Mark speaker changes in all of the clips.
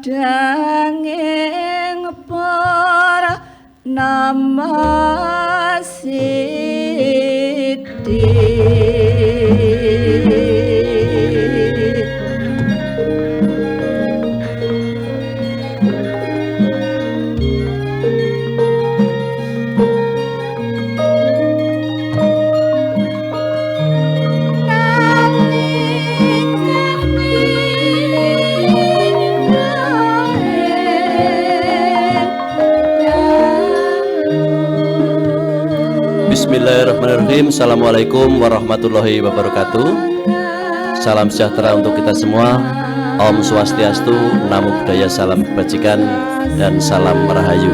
Speaker 1: danging para namasiti.
Speaker 2: Bismillahirrahmanirrahim. Assalamualaikum warahmatullahi wabarakatuh. Salam sejahtera untuk kita semua. Om Swastiastu, Namo Buddhaya, salam kebajikan dan salam rahayu.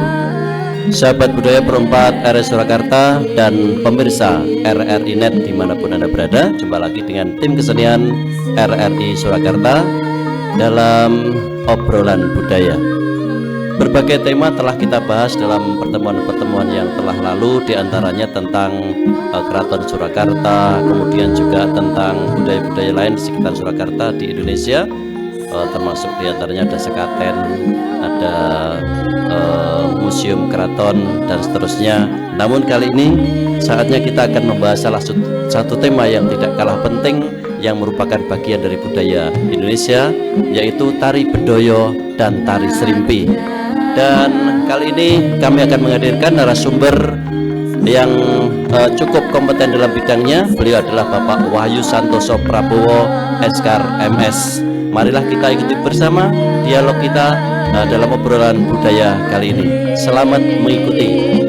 Speaker 2: Sahabat budaya perempat RRI Surakarta dan pemirsa RRI Net dimanapun Anda berada, jumpa lagi dengan tim kesenian RRI Surakarta dalam obrolan budaya. Berbagai tema telah kita bahas dalam pertemuan-pertemuan yang telah lalu, diantaranya tentang Keraton Surakarta, kemudian juga tentang budaya-budaya lain di sekitar Surakarta di Indonesia, termasuk diantaranya ada sekaten, ada museum keraton dan seterusnya. Namun kali ini saatnya kita akan membahas salah satu tema yang tidak kalah penting, yang merupakan bagian dari budaya Indonesia, yaitu tari bedoyo dan tari serimpi. Dan kali ini kami akan menghadirkan narasumber yang cukup kompeten dalam bidangnya. Beliau adalah Bapak Wahyu Santoso Prabowo, Eskar MS. Marilah kita ikuti bersama dialog kita dalam obrolan budaya kali ini. Selamat mengikuti.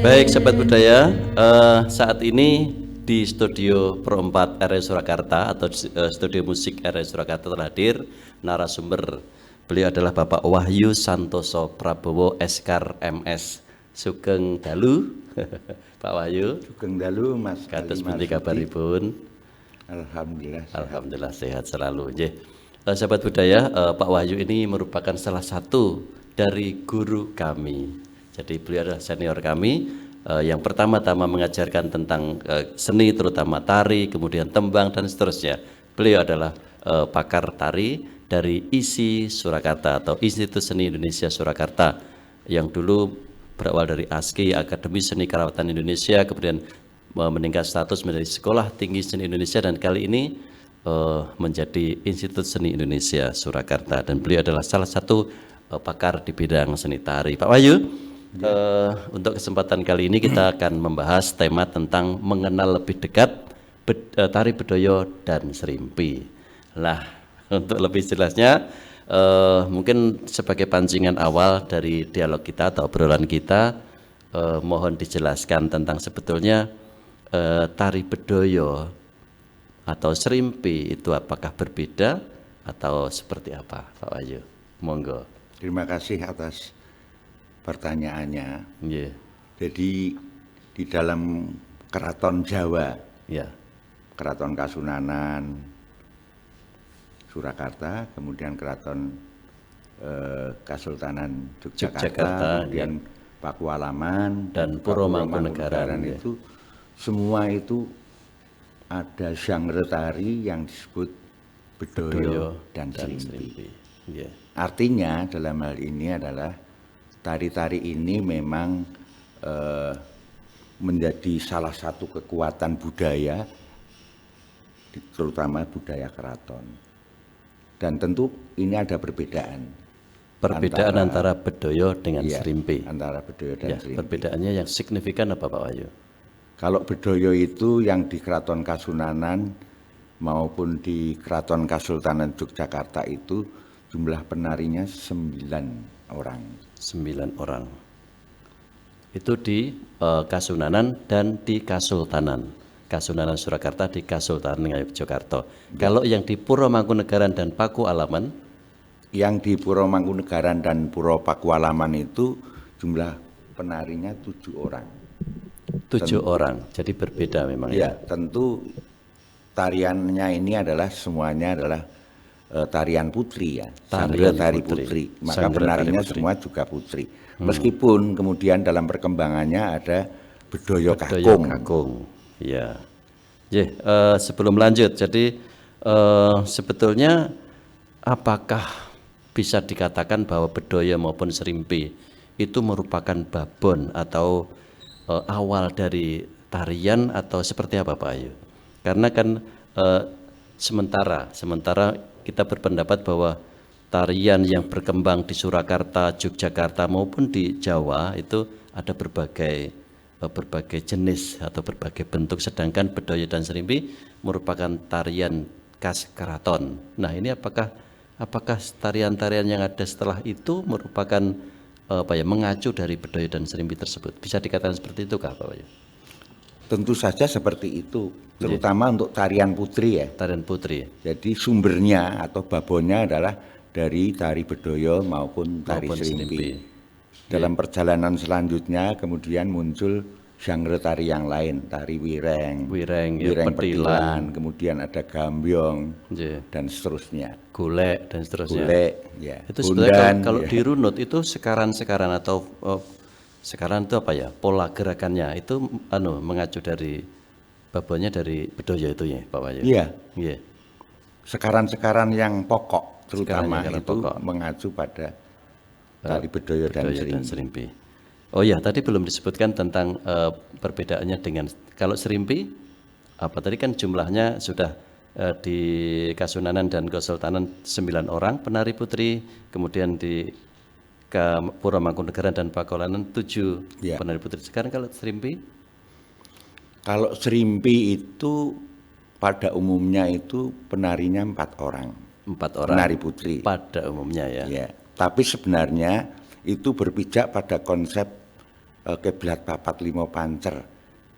Speaker 2: Baik sahabat budaya, saat ini di studio Pro 4 RRI Surakarta atau studio musik RRI Surakarta telah hadir narasumber. Beliau adalah Bapak Wahyu Santoso Prabowo, Eskar MS. Sugeng dalu Pak Wahyu.
Speaker 3: Sugeng dalu Mas.
Speaker 2: Kados pundi kabaripun?
Speaker 3: Alhamdulillah.
Speaker 2: Alhamdulillah sehat selalu. Sahabat budaya, Pak Wahyu ini merupakan salah satu dari guru kami. Jadi beliau adalah senior kami yang pertama-tama mengajarkan tentang seni, terutama tari, kemudian tembang dan seterusnya. Beliau adalah pakar tari dari ISI Surakarta atau Institut Seni Indonesia Surakarta, yang dulu berawal dari ASKI, Akademi Seni Kerawatan Indonesia, kemudian meningkat status menjadi Sekolah Tinggi Seni Indonesia, dan kali ini menjadi Institut Seni Indonesia Surakarta, dan beliau adalah salah satu pakar di bidang seni tari. Pak Wahyu, untuk kesempatan kali ini kita akan membahas tema tentang mengenal lebih dekat tari bedoyo dan serimpi. Nah, untuk lebih jelasnya, mungkin sebagai pancingan awal dari dialog kita atau obrolan kita, mohon dijelaskan tentang sebetulnya tari bedoyo atau serimpi itu apakah berbeda atau seperti apa, Pak Wahyu? Monggo.
Speaker 3: Terima kasih atas pertanyaannya.
Speaker 2: Yeah.
Speaker 3: Jadi di dalam keraton Jawa, Keraton Kasunanan Surakarta, kemudian Keraton Kasultanan Yogyakarta, kemudian Pakualaman
Speaker 2: dan Puro Mangkunegaran
Speaker 3: itu semua itu ada genre tari yang disebut bedoyo dan serimpi. Artinya dalam hal ini adalah tari-tari ini memang menjadi salah satu kekuatan budaya, terutama budaya keraton. Dan tentu ini ada perbedaan.
Speaker 2: Antara bedoyo dengan serimpi.
Speaker 3: Antara bedoyo dan serimpi.
Speaker 2: Perbedaannya yang signifikan apa, Pak Wahyu?
Speaker 3: Kalau bedoyo itu yang di Keraton Kasunanan maupun di Keraton Kasultanan Yogyakarta itu jumlah penarinya 9 orang.
Speaker 2: 9 orang. Itu di Kasunanan dan di Kasultanan. Kasunanan Surakarta di Kasultanan Yogyakarta. Kalau yang di Puro Mangkunegaran dan Pakualaman
Speaker 3: Yang di Puro Mangkunegaran dan Puro Pakualaman itu jumlah penarinya 7 orang.
Speaker 2: 7 orang, jadi berbeda memang ya.
Speaker 3: Ya, tentu tariannya ini adalah semuanya adalah tarian putri ya,
Speaker 2: Tarian
Speaker 3: Sanggra Tari
Speaker 2: putri.
Speaker 3: Putri. Maka
Speaker 2: Sanggra Tari
Speaker 3: penarinya
Speaker 2: Putri.
Speaker 3: semua juga putri. Meskipun kemudian dalam perkembangannya ada bedoyo
Speaker 2: Bedoyo
Speaker 3: kakung.
Speaker 2: kakung. Ya. Sebelum lanjut, jadi sebetulnya apakah bisa dikatakan bahwa bedoyo maupun serimpi itu merupakan babon atau awal dari tarian atau seperti apa Pak Ayu? Karena kan sementara kita berpendapat bahwa tarian yang berkembang di Surakarta, Yogyakarta maupun di Jawa itu ada berbagai jenis atau berbagai bentuk, sedangkan bedoyo dan serimpi merupakan tarian khas keraton. Nah, ini apakah tarian-tarian yang ada setelah itu merupakan mengacu dari bedoyo dan serimpi tersebut? Bisa dikatakan seperti itu kah Pak Bayu?
Speaker 3: Tentu saja seperti itu, terutama untuk tarian putri ya.
Speaker 2: Tarian putri.
Speaker 3: Jadi sumbernya atau babonnya adalah dari tari bedoyo maupun tari
Speaker 2: Maupun
Speaker 3: serimpi.
Speaker 2: serimpi.
Speaker 3: Dalam perjalanan selanjutnya kemudian muncul genre tari yang lain, tari wireng,
Speaker 2: Wireng,
Speaker 3: petilan, kemudian ada gambyong
Speaker 2: Ya,
Speaker 3: dan seterusnya.
Speaker 2: golek dan seterusnya.
Speaker 3: Golek, ya.
Speaker 2: Itu sebenarnya
Speaker 3: Bundan,
Speaker 2: kalau
Speaker 3: ya.
Speaker 2: dirunut itu sekaran-sekaran atau sekaran itu apa ya? Pola gerakannya itu mengacu dari babonnya dari bedoyo itu ya, Pak Wahyu.
Speaker 3: Iya,
Speaker 2: Iya.
Speaker 3: sekaran-sekaran yang pokok terutama
Speaker 2: Sekaran-sekaran
Speaker 3: itu
Speaker 2: pokok.
Speaker 3: mengacu pada tari bedoyo dan
Speaker 2: Bedoyo dan
Speaker 3: serimpi.
Speaker 2: serimpi. Oh ya, tadi belum disebutkan tentang perbedaannya dengan kalau serimpi apa tadi kan jumlahnya sudah di Kasunanan dan Kesultanan 9 orang penari putri, kemudian di Puro Mangkunegaran dan Pakualaman 7
Speaker 3: Ya.
Speaker 2: penari putri. Sekarang kalau serimpi
Speaker 3: Kalau serimpi itu pada umumnya itu penarinya 4 orang,
Speaker 2: 4 orang
Speaker 3: penari putri.
Speaker 2: pada umumnya ya.
Speaker 3: Ya, tapi sebenarnya itu berpijak pada konsep kiblat papat limo pancer.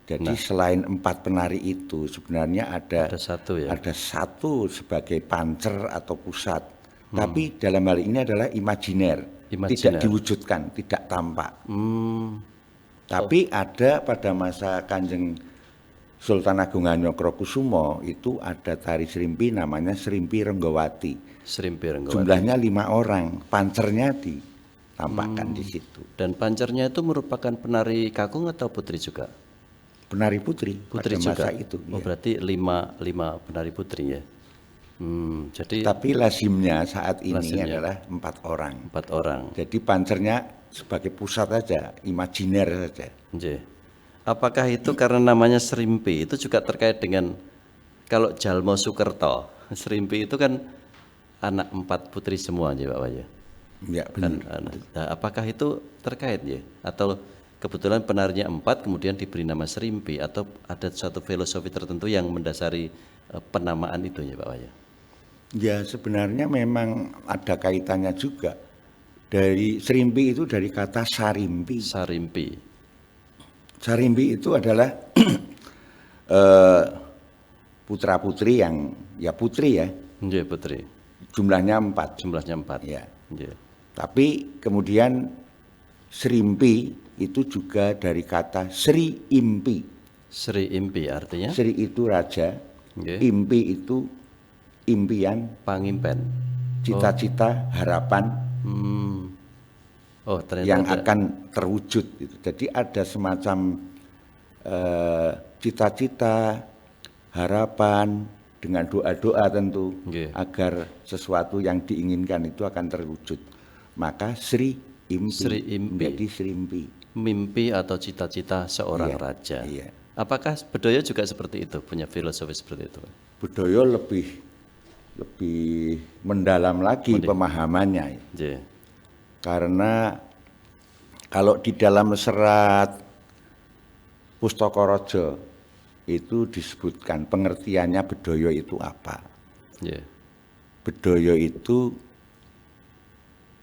Speaker 3: Jadi selain 4 penari itu sebenarnya
Speaker 2: Ada satu ya.
Speaker 3: ada satu sebagai pancer atau pusat. Tapi dalam hal ini adalah imajiner, tidak
Speaker 2: Imajiner.
Speaker 3: diwujudkan, tidak tampak.
Speaker 2: Hmm,
Speaker 3: Tapi ada pada masa Kanjeng Sultan Agung Hanyokrokusumo itu ada tari serimpi namanya Serimpi Renggawati.
Speaker 2: serimpi Renggawati.
Speaker 3: Jumlahnya 5 orang, pancernya ditampakkan di situ.
Speaker 2: Dan pancernya itu merupakan penari kakung atau putri juga?
Speaker 3: Penari putri,
Speaker 2: Putri
Speaker 3: pada
Speaker 2: juga.
Speaker 3: masa itu.
Speaker 2: Oh,
Speaker 3: Ya.
Speaker 2: berarti lima penari putri ya. Jadi
Speaker 3: Tapi lazimnya saat ini
Speaker 2: Lazimnya.
Speaker 3: adalah 4 orang.
Speaker 2: 4 orang.
Speaker 3: Jadi pancernya sebagai pusat saja, imajiner saja.
Speaker 2: Nggih. Apakah itu karena namanya serimpi itu juga terkait dengan kalau Jalmo Sukerto, serimpi itu kan anak 4 putri semua ya Pak Wahyu.
Speaker 3: Ya,
Speaker 2: Dan
Speaker 3: benar.
Speaker 2: nah, apakah itu terkait ya? Atau kebetulan penarinya 4 kemudian diberi nama serimpi atau ada suatu filosofi tertentu yang mendasari penamaan itu ya Pak Wahyu?
Speaker 3: Ya sebenarnya memang ada kaitannya juga. Dari serimpi itu dari kata sarimpi.
Speaker 2: Sarimpi.
Speaker 3: Sarimpi itu adalah putra-putri yang ya putri ya,
Speaker 2: Nggih putri.
Speaker 3: jumlahnya 4.
Speaker 2: Jumlahnya 4.
Speaker 3: Ya.
Speaker 2: Nggih.
Speaker 3: Tapi kemudian serimpi itu juga dari kata Sri Impi.
Speaker 2: Sri Impi artinya
Speaker 3: Sri itu raja,
Speaker 2: Nggih.
Speaker 3: impi itu impian,
Speaker 2: pangimpen.
Speaker 3: cita-cita, harapan
Speaker 2: Hmm. Oh, ternyata
Speaker 3: yang
Speaker 2: ada.
Speaker 3: akan terwujud. Gitu. Jadi ada semacam cita-cita, harapan dengan doa-doa tentu
Speaker 2: Nggih.
Speaker 3: agar sesuatu yang diinginkan itu akan terwujud. Maka Sri Impi,
Speaker 2: Sri Impi.
Speaker 3: menjadi Srimpi.
Speaker 2: Mimpi atau cita-cita seorang
Speaker 3: Iya,
Speaker 2: raja.
Speaker 3: iya.
Speaker 2: Apakah bedoyo juga seperti itu, punya filosofi seperti itu?
Speaker 3: Budaya lebih mendalam lagi pemahamannya.
Speaker 2: Nggih.
Speaker 3: Karena kalau di dalam serat Pustaka Raja itu disebutkan pengertiannya bedoyo itu apa.
Speaker 2: Nggih.
Speaker 3: Bedoyo itu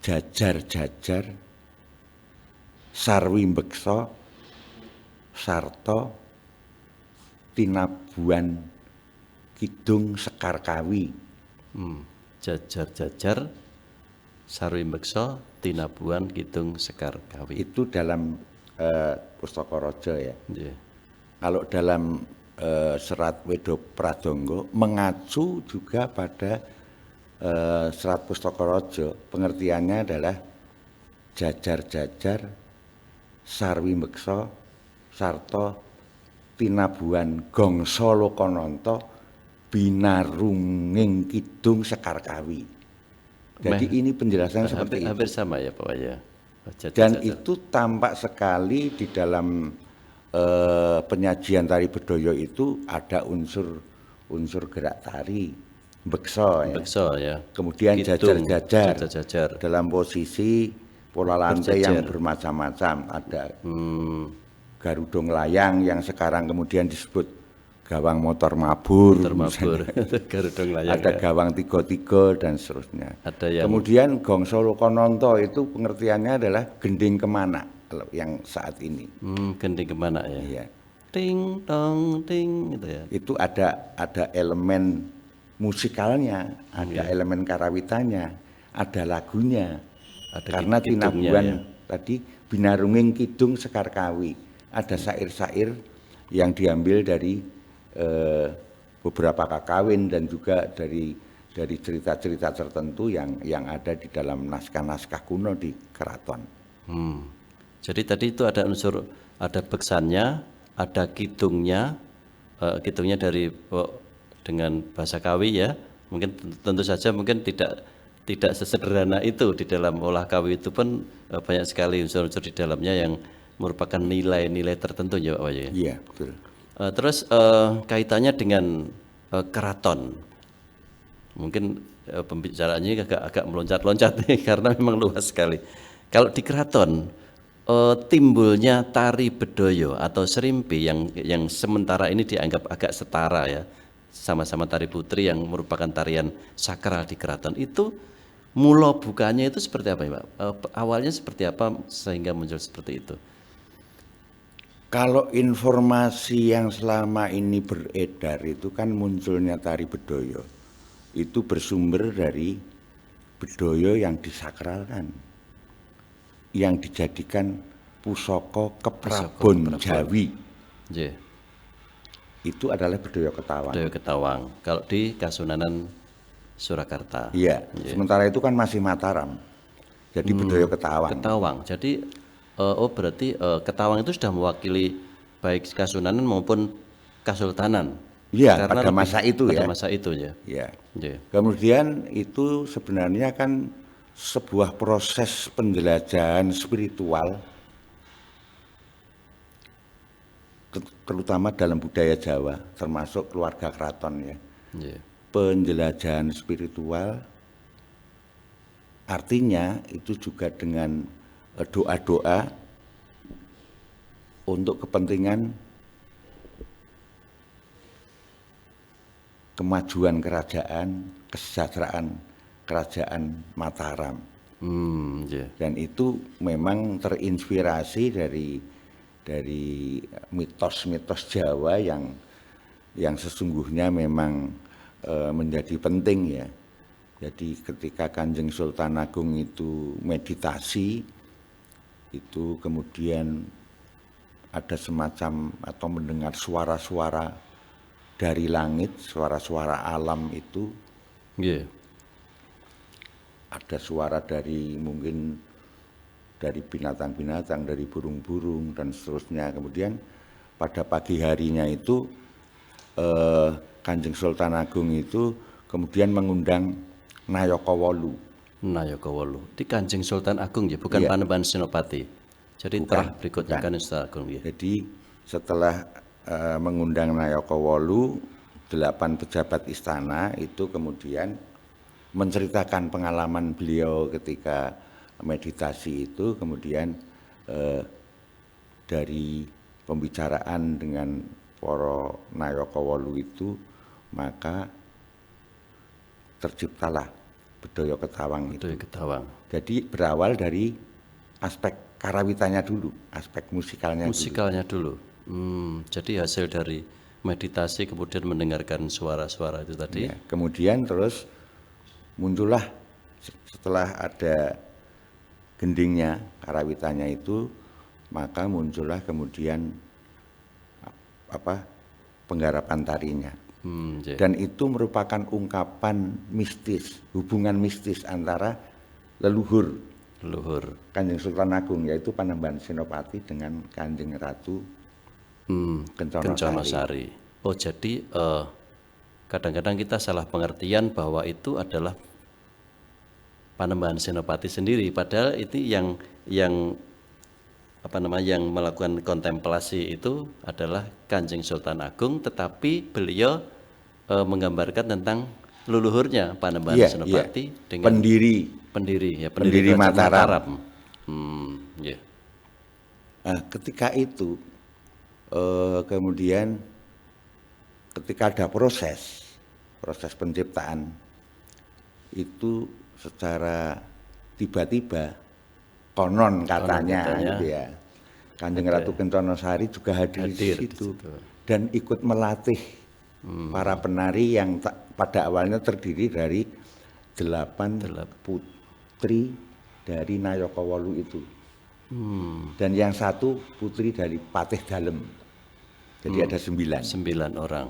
Speaker 3: jajar-jajar, sarwi mbeksa, sarta tinabuan kidung sekar kawi.
Speaker 2: Jajar-jajar Sarwi Beksa, Tinabuan, Kidung Sekar Kawi.
Speaker 3: Itu dalam Pustaka Raja ya.
Speaker 2: Nggih.
Speaker 3: Kalau dalam serat Wedo Pradangga mengacu juga pada serat Pustaka Raja, pengertiannya adalah jajar-jajar sarwi beksa sarta tinabuhan gongso lokananta binarunging kidung sekar kawi. Jadi ini penjelasan seperti
Speaker 2: hampir
Speaker 3: itu.
Speaker 2: sama ya Pak Wahyu.
Speaker 3: Dan itu tampak sekali di dalam penyajian tari bedoyo itu ada unsur gerak tari beksa ya.
Speaker 2: Beksa ya.
Speaker 3: Kemudian
Speaker 2: Kidung,
Speaker 3: jajar-jajar
Speaker 2: jajar-jajar.
Speaker 3: dalam posisi pola lantai
Speaker 2: Berjajar.
Speaker 3: yang bermacam-macam. Ada garudung layang yang sekarang kemudian disebut gawang motor mabur.
Speaker 2: Termabur. Garudung layang.
Speaker 3: Ada
Speaker 2: Ya.
Speaker 3: gawang tiga-tiga dan seterusnya.
Speaker 2: Ada yang
Speaker 3: Kemudian gongso lokananta itu pengertiannya adalah gending kemana kalau yang saat ini.
Speaker 2: gending kemana ya?
Speaker 3: Iya.
Speaker 2: Ting tong ting gitu ya.
Speaker 3: Itu ada elemen musikalnya, ada elemen karawitannya, ada lagunya.
Speaker 2: Ada
Speaker 3: Karena
Speaker 2: kidungnya,
Speaker 3: tinabuhan
Speaker 2: ya.
Speaker 3: tadi binarunging kidung sekar kawi. Ada syair-syair yang diambil dari beberapa kakawin dan juga dari cerita-cerita tertentu yang ada di dalam naskah-naskah kuno di keraton.
Speaker 2: Jadi tadi itu ada unsur, ada beksannya, ada kidungnya, kidungnya dari dengan bahasa Kawi ya. Mungkin tentu saja mungkin tidak sesederhana itu di dalam olah Kawi itu pun banyak sekali unsur-unsur di dalamnya yang merupakan nilai-nilai tertentu ya Pak Wahyu.
Speaker 3: Iya, betul.
Speaker 2: Terus kaitannya dengan keraton, mungkin pembicaraannya agak meloncat-loncat nih karena memang luas sekali. Kalau di keraton timbulnya tari bedoyo atau serimpi yang sementara ini dianggap agak setara ya, sama-sama tari putri yang merupakan tarian sakral di keraton itu, mula bukanya itu seperti apa ya Pak? Awalnya seperti apa sehingga muncul seperti itu?
Speaker 3: Kalau informasi yang selama ini beredar itu kan munculnya tari bedoyo itu bersumber dari bedoyo yang disakralkan, yang dijadikan pusaka keprabon Jawi.
Speaker 2: Yeah.
Speaker 3: Itu adalah bedoyo Ketawang.
Speaker 2: Bedoyo Ketawang. Kalau di Kasunanan Surakarta.
Speaker 3: Iya. Sementara itu kan masih Mataram. Jadi bedoyo Ketawang.
Speaker 2: Ketawang. Jadi berarti Ketawang itu sudah mewakili baik Kasunanan maupun Kasultanan.
Speaker 3: Iya,
Speaker 2: Karena
Speaker 3: pada masa itu ya.
Speaker 2: Pada masa itu ya.
Speaker 3: Ya.
Speaker 2: Yeah.
Speaker 3: Kemudian itu sebenarnya kan sebuah proses penjelajahan spiritual terutama dalam budaya Jawa, termasuk keluarga keraton ya.
Speaker 2: Yeah.
Speaker 3: Penjelajahan spiritual artinya itu juga dengan doa-doa untuk kepentingan kemajuan kerajaan, kesejahteraan kerajaan Mataram.
Speaker 2: Yeah.
Speaker 3: Dan itu memang terinspirasi dari mitos-mitos Jawa yang sesungguhnya memang menjadi penting ya. Jadi ketika Kanjeng Sultan Agung itu meditasi, itu kemudian ada semacam atau mendengar suara-suara dari langit, suara-suara alam itu.
Speaker 2: Yeah.
Speaker 3: Ada suara dari mungkin dari binatang-binatang, dari burung-burung dan seterusnya. Kemudian pada pagi harinya itu Kanjeng Sultan Agung itu kemudian mengundang Nayaka Wolu.
Speaker 2: Nayaka Wolu di Kanjeng Sultan Agung ya, bukan
Speaker 3: Iya.
Speaker 2: Panembahan Senopati. Jadi
Speaker 3: Bukan,
Speaker 2: terah berikutnya
Speaker 3: bukan.
Speaker 2: Kanjeng Sultan Agung ya.
Speaker 3: Jadi setelah mengundang Nayaka Wolu, 8 pejabat istana itu kemudian menceritakan pengalaman beliau ketika meditasi itu, kemudian dari pembicaraan dengan para Nayaka Wolu itu maka terciptalah bedoyo Ketawang itu.
Speaker 2: Bedoyo Ketawang.
Speaker 3: Jadi berawal dari aspek karawitannya dulu, aspek musikalnya dulu.
Speaker 2: Musikalnya dulu. Jadi hasil dari meditasi kemudian mendengarkan suara-suara itu tadi.
Speaker 3: Ya, kemudian terus muncullah setelah ada gendingnya, karawitannya itu, maka muncullah kemudian penggarapan tarinya.
Speaker 2: Nggih.
Speaker 3: Dan itu merupakan ungkapan mistis, hubungan mistis antara leluhur Kanjeng Sultan Agung, yaitu Panembahan Senopati dengan Kanjeng Ratu Kencana Sari.
Speaker 2: Oh, jadi kadang-kadang kita salah pengertian bahwa itu adalah Panembahan Senopati sendiri, padahal itu yang yang melakukan kontemplasi itu adalah Kanjeng Sultan Agung, tetapi beliau menggambarkan tentang leluhurnya Panembahan Senopati dengan pendiri Kerajaan Mataram. Yeah.
Speaker 3: Nah, ketika itu kemudian ketika ada proses penciptaan itu secara tiba-tiba konon katanya gitu ya, Kanjeng Ratu Kencana Sari juga hadir di situ dan ikut melatih para penari yang pada awalnya terdiri dari 8 putri dari Nayakawolu itu. Dan yang satu putri dari Patih Dalem. Jadi ada 9
Speaker 2: orang.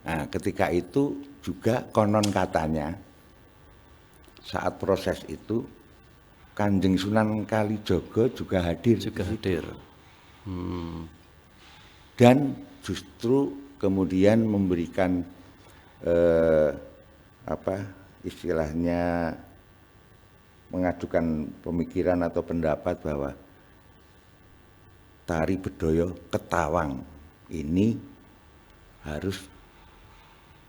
Speaker 3: Nah, ketika itu juga konon katanya saat proses itu Kanjeng Sunan Kalijaga juga hadir. Dan justru kemudian memberikan istilahnya mengajukan pemikiran atau pendapat bahwa tari Bedoyo Ketawang ini harus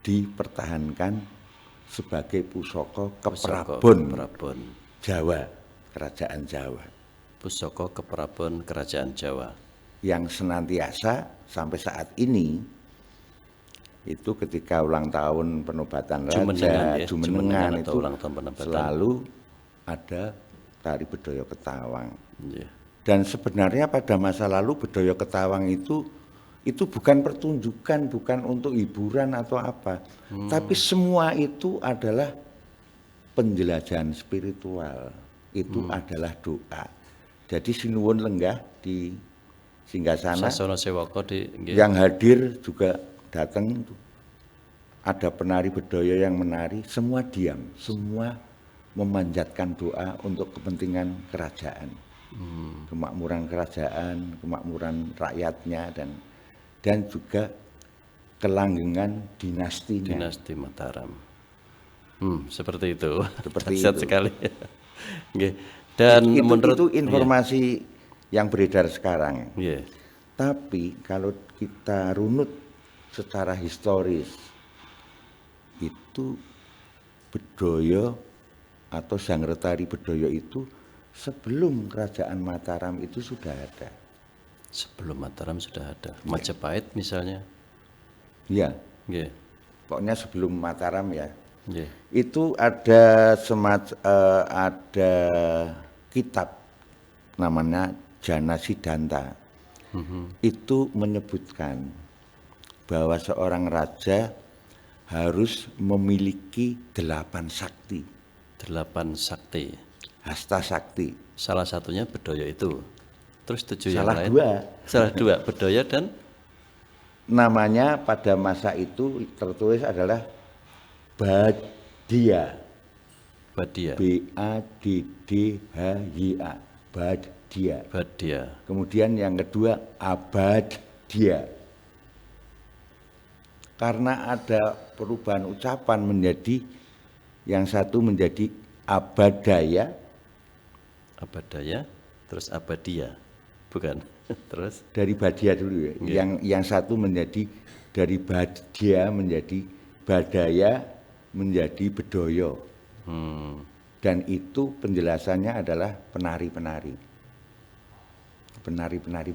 Speaker 3: dipertahankan sebagai pusaka keprabon Jawa, Kerajaan Jawa.
Speaker 2: Pusaka keprabon Kerajaan Jawa
Speaker 3: yang senantiasa sampai saat ini itu ketika ulang tahun penobatan Raja Jumenengan itu
Speaker 2: ulang tahun penobatan,
Speaker 3: selalu ada tari Bedoyo Ketawang.
Speaker 2: Yeah.
Speaker 3: Dan sebenarnya pada masa lalu Bedoyo Ketawang itu bukan pertunjukan, bukan untuk hiburan atau apa, tapi semua itu adalah penjelajahan spiritual, itu adalah doa. Jadi sinuwun lenggah di singgasana yang hadir juga datang, ada penari Bedoyo yang menari, semua diam, semua memanjatkan doa untuk kepentingan kerajaan, kemakmuran kerajaan, kemakmuran rakyatnya, dan juga kelanggengan dinastinya.
Speaker 2: Dinasti Mataram. Seperti itu.
Speaker 3: Seperti
Speaker 2: Dahsyat
Speaker 3: itu.
Speaker 2: sekali. Dan menurut
Speaker 3: itu informasi yang beredar sekarang.
Speaker 2: Yeah.
Speaker 3: Tapi kalau kita runut secara historis, itu Bedoyo atau Sangretari Bedoyo itu sebelum Kerajaan Mataram itu sudah ada.
Speaker 2: Sebelum Mataram sudah ada. Majapahit misalnya.
Speaker 3: Iya.
Speaker 2: Yeah.
Speaker 3: Pokoknya sebelum Mataram ya.
Speaker 2: Yeah.
Speaker 3: Itu ada ada kitab namanya Jana Sidanta. Itu menyebutkan bahwa seorang raja harus memiliki 8 sakti.
Speaker 2: 8 sakti.
Speaker 3: Hasta sakti.
Speaker 2: Salah satunya Bedoyo itu. Terus 7 yang
Speaker 3: Salah
Speaker 2: lain.
Speaker 3: 2.
Speaker 2: Salah 2, Bedoyo dan
Speaker 3: namanya pada masa itu tertulis adalah Badia.
Speaker 2: Badia.
Speaker 3: Baddhya. Badia.
Speaker 2: Badia.
Speaker 3: Kemudian yang kedua Abaddia. Karena ada perubahan ucapan menjadi yang satu menjadi Abadaya.
Speaker 2: Abadaya, terus Abadia. Bukan. Terus
Speaker 3: Dari Badia dulu ya.
Speaker 2: Yeah.
Speaker 3: Yang satu menjadi dari Badia menjadi Badaya menjadi Bedoyo. Dan itu penjelasannya adalah penari-penari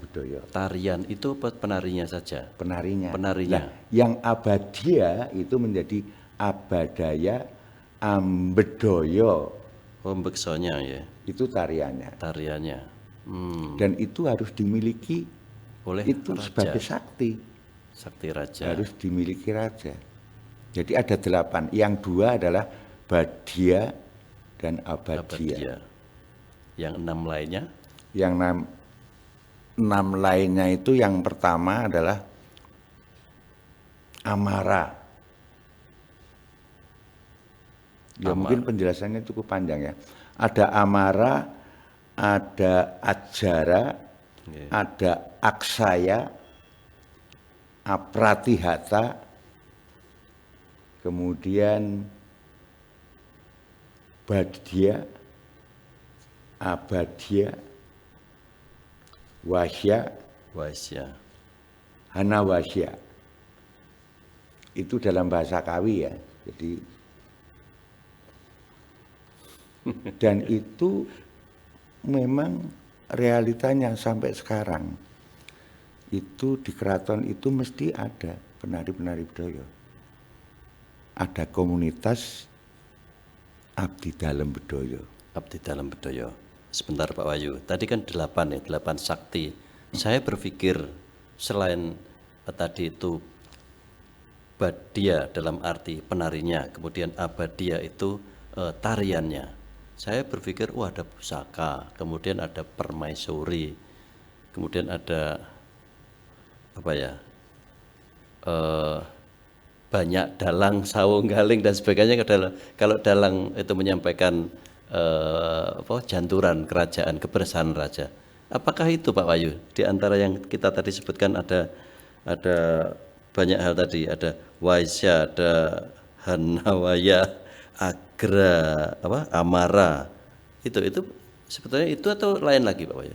Speaker 3: Bedoyo.
Speaker 2: tarian itu penarinya saja.
Speaker 3: Penarinya.
Speaker 2: Penarinya.
Speaker 3: Nah, yang Abadia itu menjadi Abadaya Ambedoyo.
Speaker 2: Beksonya ya.
Speaker 3: Itu tariannya.
Speaker 2: Tariannya.
Speaker 3: Dan itu harus dimiliki
Speaker 2: Oleh
Speaker 3: itu
Speaker 2: raja.
Speaker 3: sebagai sakti.
Speaker 2: Sakti raja.
Speaker 3: Harus dimiliki raja. Jadi ada 8. Yang 2 adalah Badia dan Abadia.
Speaker 2: Abadia. Yang 6 lainnya?
Speaker 3: Yang 6 lainnya itu yang pertama adalah Amara. Ya mungkin penjelasannya cukup panjang ya. Ada Amara, ada Ajara, ada Aksaya, Apratihata, kemudian Badia, Abadia, Wasya, Hanawasya. Itu dalam bahasa Kawi ya. Jadi dan itu memang realitanya sampai sekarang. Itu di keraton itu mesti ada penari-penari Bedoyo. Ada komunitas Abdi Dalem Bedoyo.
Speaker 2: Abdi Dalem Bedoyo. Sebentar Pak Wahyu, tadi kan 8 ya, 8 sakti. Saya berpikir selain tadi itu Badia dalam arti penarinya, kemudian Abadia itu tariannya. Saya berpikir, ada pusaka, kemudian ada permaisuri, kemudian ada banyak dalang, sawung galing dan sebagainya. Kalau dalang itu menyampaikan janturan kerajaan, kebersahan raja. Apakah itu Pak Wahyu? Di antara yang kita tadi sebutkan ada banyak hal tadi, ada Waisya, ada Hanawaya, Agra, Amara. Itu sebetulnya itu atau lain lagi Pak Wahyu?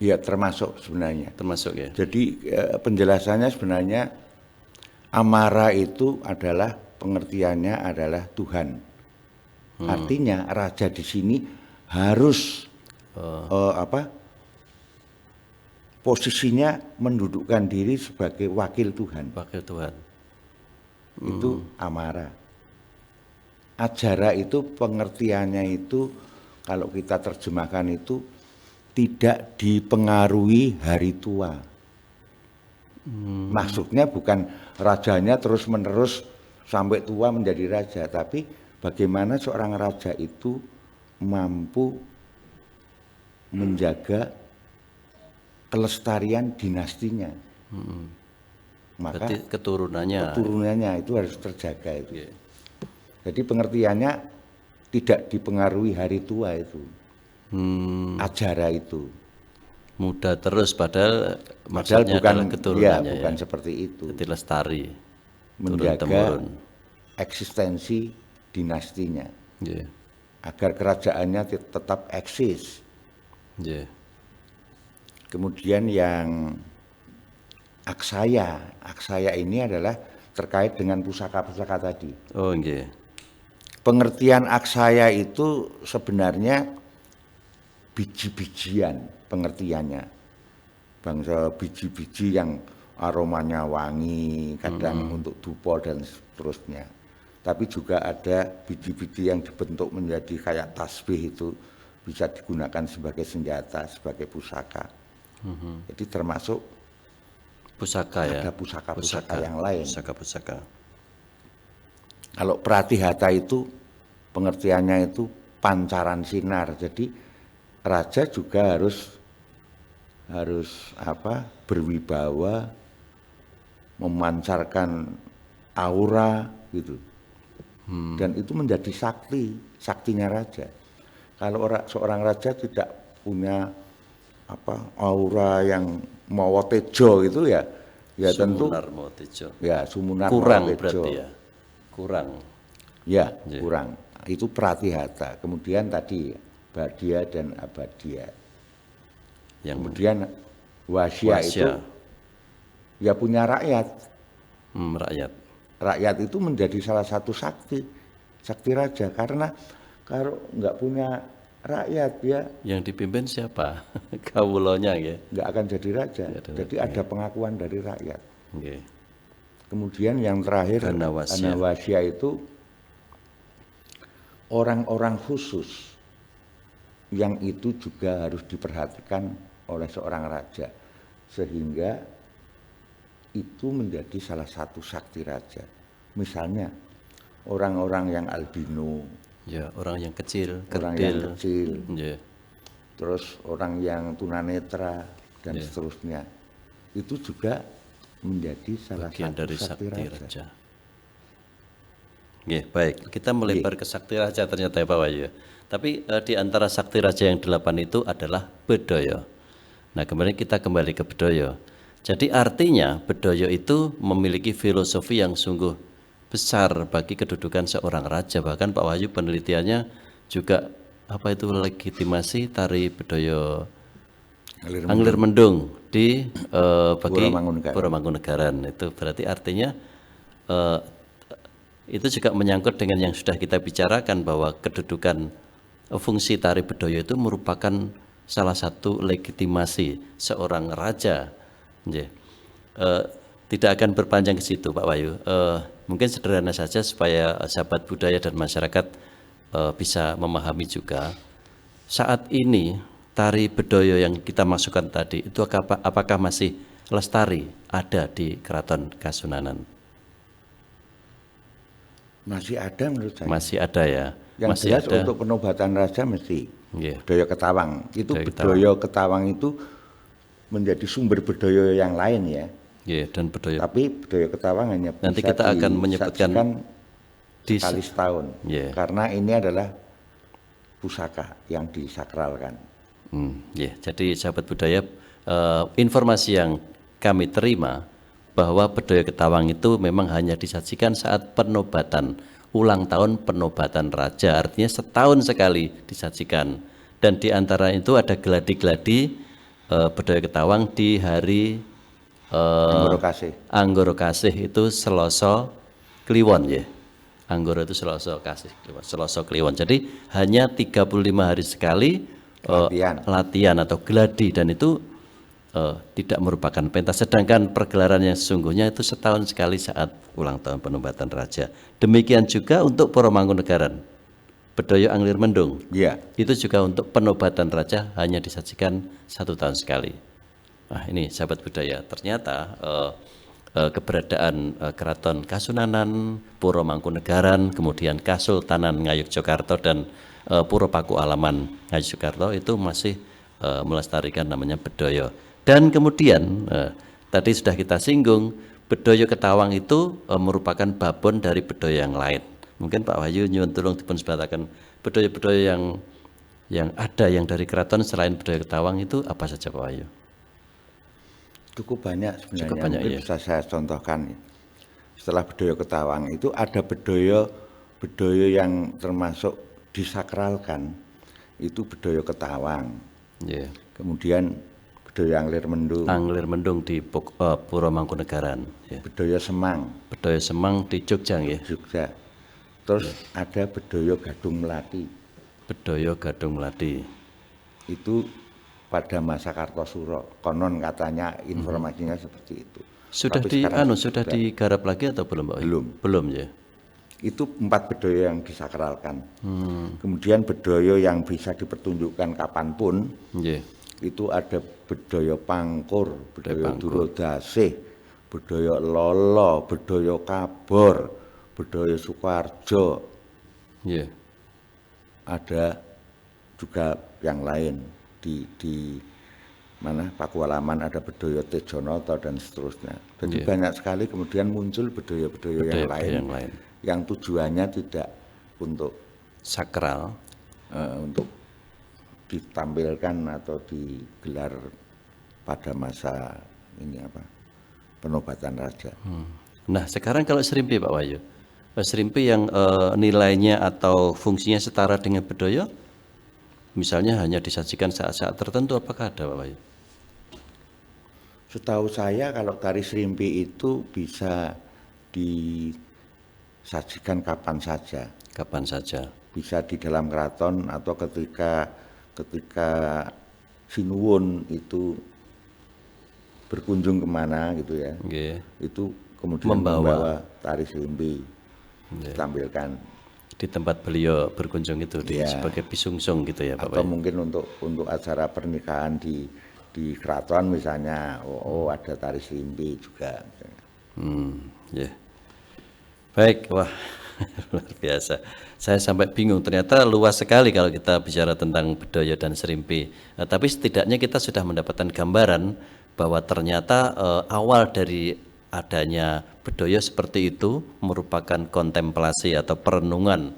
Speaker 3: Ya termasuk sebenarnya.
Speaker 2: Termasuk ya.
Speaker 3: Jadi penjelasannya sebenarnya Amara itu adalah pengertiannya adalah Tuhan. Artinya raja di sini harus posisinya mendudukkan diri sebagai wakil Tuhan.
Speaker 2: Wakil Tuhan.
Speaker 3: Itu Amara. Ajara itu pengertiannya itu kalau kita terjemahkan itu tidak dipengaruhi hari tua. Maksudnya bukan rajanya terus menerus sampai tua menjadi raja, tapi bagaimana seorang raja itu mampu menjaga kelestarian dinastinya. Maka
Speaker 2: berarti keturunannya
Speaker 3: itu harus terjaga itu. Yeah. Jadi pengertiannya tidak dipengaruhi hari tua itu. Ajara itu.
Speaker 2: Muda terus padahal maksudnya
Speaker 3: bukan
Speaker 2: adalah keturunannya
Speaker 3: bukan seperti itu.
Speaker 2: Jadi lestari.
Speaker 3: Menjaga eksistensi dinastinya.
Speaker 2: Yeah.
Speaker 3: Agar kerajaannya tetap eksis.
Speaker 2: Yeah.
Speaker 3: Kemudian yang Aksaya ini adalah terkait dengan pusaka-pusaka tadi.
Speaker 2: Oh, nggih.
Speaker 3: Pengertian Aksaya itu sebenarnya biji-bijian pengertiannya. Bangsa biji-biji yang aromanya wangi, kadang untuk dupa dan seterusnya. Tapi juga ada biji-biji yang dibentuk menjadi kayak tasbih, itu bisa digunakan sebagai senjata, sebagai pusaka. Jadi termasuk
Speaker 2: pusaka ya.
Speaker 3: Ada pusaka-pusaka yang lain.
Speaker 2: Pusaka-pusaka.
Speaker 3: Kalau Pratihata itu pengertiannya itu pancaran sinar. Jadi raja juga harus berwibawa, memancarkan aura gitu. Dan itu menjadi saktinya raja. Kalau seorang raja tidak punya aura yang mawatejo itu ya tentu sumunar
Speaker 2: kurang
Speaker 3: mawatejo.
Speaker 2: Berarti ya. Kurang.
Speaker 3: Ya, kurang. Itu Pratihata. Kemudian tadi Badia dan Abadia. Kemudian Wasya itu ya punya rakyat. Rakyat itu menjadi salah satu sakti raja, karena kalau nggak punya rakyat ya
Speaker 2: yang dipimpin siapa? Kawulonya ya.
Speaker 3: Nggak akan jadi raja. Jadi ada pengakuan dari rakyat.
Speaker 2: Okay.
Speaker 3: Kemudian yang terakhir Hanawasya itu orang-orang khusus yang itu juga harus diperhatikan oleh seorang raja, sehingga itu menjadi salah satu sakti raja. Misalnya orang-orang yang albino,
Speaker 2: Ya, orang yang kecil,
Speaker 3: orang
Speaker 2: kerdil.
Speaker 3: yang kecil,
Speaker 2: Ya,
Speaker 3: terus orang yang tunanetra dan
Speaker 2: Ya.
Speaker 3: seterusnya. Itu juga menjadi salah
Speaker 2: bagian
Speaker 3: satu
Speaker 2: dari
Speaker 3: sakti
Speaker 2: sakti
Speaker 3: raja.
Speaker 2: raja. Nggih, baik. Kita melebar ke sakti raja ternyata ya Pak Wahyu. Tapi di antara sakti raja yang 8 itu adalah Bedoyo. Nah, kemudian kita kembali ke Bedoyo. Jadi artinya Bedoyo itu memiliki filosofi yang sungguh besar bagi kedudukan seorang raja. Bahkan Pak Wahyu penelitiannya juga apa itu legitimasi tari Bedoyo Anglir Mendung di bagi
Speaker 3: Puro
Speaker 2: Puro Mangkunegaran. Itu berarti artinya eh, itu juga menyangkut dengan yang sudah kita bicarakan bahwa kedudukan fungsi tari Bedoyo itu merupakan salah satu legitimasi seorang raja. Nggih. Tidak akan berpanjang ke situ Pak Wahyu. Mungkin sederhana saja supaya sahabat budaya dan masyarakat bisa memahami juga. Saat ini tari Bedoyo yang kita masukkan tadi itu apakah masih lestari ada di Keraton Kasunanan?
Speaker 3: Masih ada menurut saya.
Speaker 2: Masih ada ya.
Speaker 3: Yang
Speaker 2: masih
Speaker 3: jelas
Speaker 2: ada.
Speaker 3: untuk penobatan raja mesti.
Speaker 2: Nggih.
Speaker 3: Bedoyo Ketawang. Itu
Speaker 2: Bedoyo
Speaker 3: Bedoyo Ketawang itu menjadi sumber Bedoyo yang lain ya.
Speaker 2: Nggih, dan Bedoyo.
Speaker 3: Tapi Bedoyo Ketawang hanya
Speaker 2: Nanti
Speaker 3: bisa
Speaker 2: kita akan menyebutkan di
Speaker 3: sekali setahun.
Speaker 2: Nggih.
Speaker 3: Karena ini adalah pusaka yang disakralkan.
Speaker 2: Jadi sahabat budaya, informasi yang kami terima bahwa Bedoyo Ketawang itu memang hanya disajikan saat penobatan, ulang tahun penobatan raja, artinya setahun sekali disajikan. Dan di antara itu ada geladi-geladi Bedoyo Ketawang di hari
Speaker 3: Anggoro Kasih.
Speaker 2: Anggoro Kasih itu Selasa Kliwon ya. Anggoro itu Selasa Kasih Kliwon, Selasa Kliwon. Jadi hanya 35 hari sekali latihan atau geladi, dan itu tidak merupakan pentas. Sedangkan pergelaran yang sesungguhnya itu setahun sekali saat ulang tahun penobatan raja. Demikian juga untuk Puro Mangkunegaran, Bedoyo Anglir Mendung.
Speaker 3: Iya.
Speaker 2: Itu juga untuk penobatan raja hanya disajikan 1 tahun sekali. Nah ini sahabat budaya, ternyata keberadaan Keraton Kasunanan, Puro Mangkunegaran, kemudian Kasultanan Ngayogyakarta dan Puro Paku Alaman Ngayogyakarta itu masih melestarikan namanya Bedoyo. Dan kemudian tadi sudah kita singgung, Bedoyo Ketawang itu merupakan babon dari Bedoyo yang lain. Mungkin Pak Wahyu nyuwun tulung dipun sebataken Bedoyo-Bedoyo yang ada yang dari keraton selain Bedoyo Ketawang itu apa saja Pak Wahyu?
Speaker 3: Cukup banyak sebenarnya.
Speaker 2: Cukup banyak,
Speaker 3: mungkin
Speaker 2: iya.
Speaker 3: bisa saya contohkan. Setelah Bedoyo Ketawang itu ada Bedoyo yang termasuk disakralkan, itu Bedoyo Ketawang.
Speaker 2: Yeah.
Speaker 3: Kemudian Bedoyo Anglir Mendung.
Speaker 2: Anglir Mendung di Puro Mangkunegaran. Yeah.
Speaker 3: Bedoyo Semang.
Speaker 2: Bedoyo Semang di Jogja ya.
Speaker 3: Jogja. Terus ada Bedoyo Gadung Melati.
Speaker 2: Bedoyo Gadung Melati.
Speaker 3: Itu pada masa Kartosuro. Konon katanya informasinya seperti itu.
Speaker 2: Sudah
Speaker 3: Tapi
Speaker 2: sudah digarap lagi atau belum Pak? Belum ya.
Speaker 3: Itu 4 Bedoyo yang disakralkan. Kemudian Bedoyo yang bisa dipertunjukkan kapanpun.
Speaker 2: Yeah.
Speaker 3: Itu ada Bedoyo Pangkur, Bedoyo Durodasih, Bedoyo Lolo, Bedoyo Kabor, Bedoyo Sukoharjo.
Speaker 2: Yeah.
Speaker 3: Ada juga yang lain di mana Paku Alaman ada Bedoyo Tejonoto dan seterusnya. Jadi banyak sekali kemudian muncul Bedoyo-Bedoyo yang lain yang tujuannya tidak untuk
Speaker 2: sakral,
Speaker 3: untuk ditampilkan atau digelar pada masa ini penobatan raja.
Speaker 2: Nah sekarang kalau serimpi Pak Wahyu, serimpi yang nilainya atau fungsinya setara dengan Bedoyo, misalnya hanya disajikan saat-saat tertentu, apakah ada Pak Wahyu?
Speaker 3: Setahu saya kalau tari serimpi itu bisa disajikan kapan saja.
Speaker 2: Kapan saja.
Speaker 3: Bisa di dalam keraton atau ketika Sinuwun itu berkunjung kemana gitu ya.
Speaker 2: Okay.
Speaker 3: Itu kemudian membawa tari serimpi ditampilkan.
Speaker 2: Di tempat beliau berkunjung itu sebagai pisungsung gitu ya Pak.
Speaker 3: Atau mungkin untuk acara pernikahan di keraton misalnya, ada tari serimpi juga.
Speaker 2: Yeah. Baik, wah Luar biasa. Saya sampai bingung, ternyata luas sekali kalau kita bicara tentang Bedoyo dan Serimpi. Tapi setidaknya kita sudah mendapatkan gambaran bahwa ternyata awal dari adanya Bedoyo seperti itu merupakan kontemplasi atau perenungan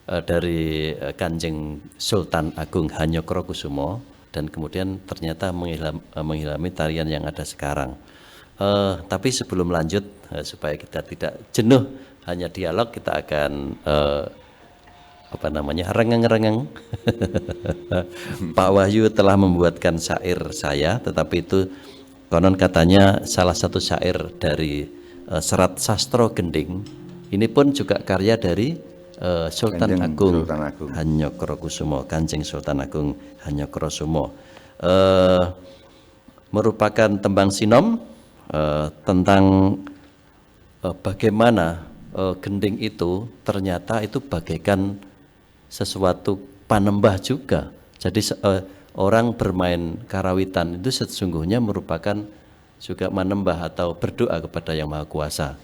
Speaker 2: dari Kanjeng Sultan Agung Hanyokrokusumo, dan kemudian ternyata menghilami tarian yang ada sekarang. Tapi sebelum lanjut, supaya kita tidak jenuh hanya dialog, kita akan rengeng-rengeng. Pak Wahyu telah membuatkan syair saya, tetapi itu konon katanya salah satu syair dari Serat Sastro Gending. Ini pun juga karya dari Sultan Agung Hanyokrokusumo, Kanjeng Sultan Agung Hanyokrokusumo. Merupakan tembang sinom tentang bagaimana gending itu ternyata itu bagaikan sesuatu panembah juga. Jadi orang bermain karawitan itu sesungguhnya merupakan juga menembah atau berdoa kepada Yang Maha Kuasa.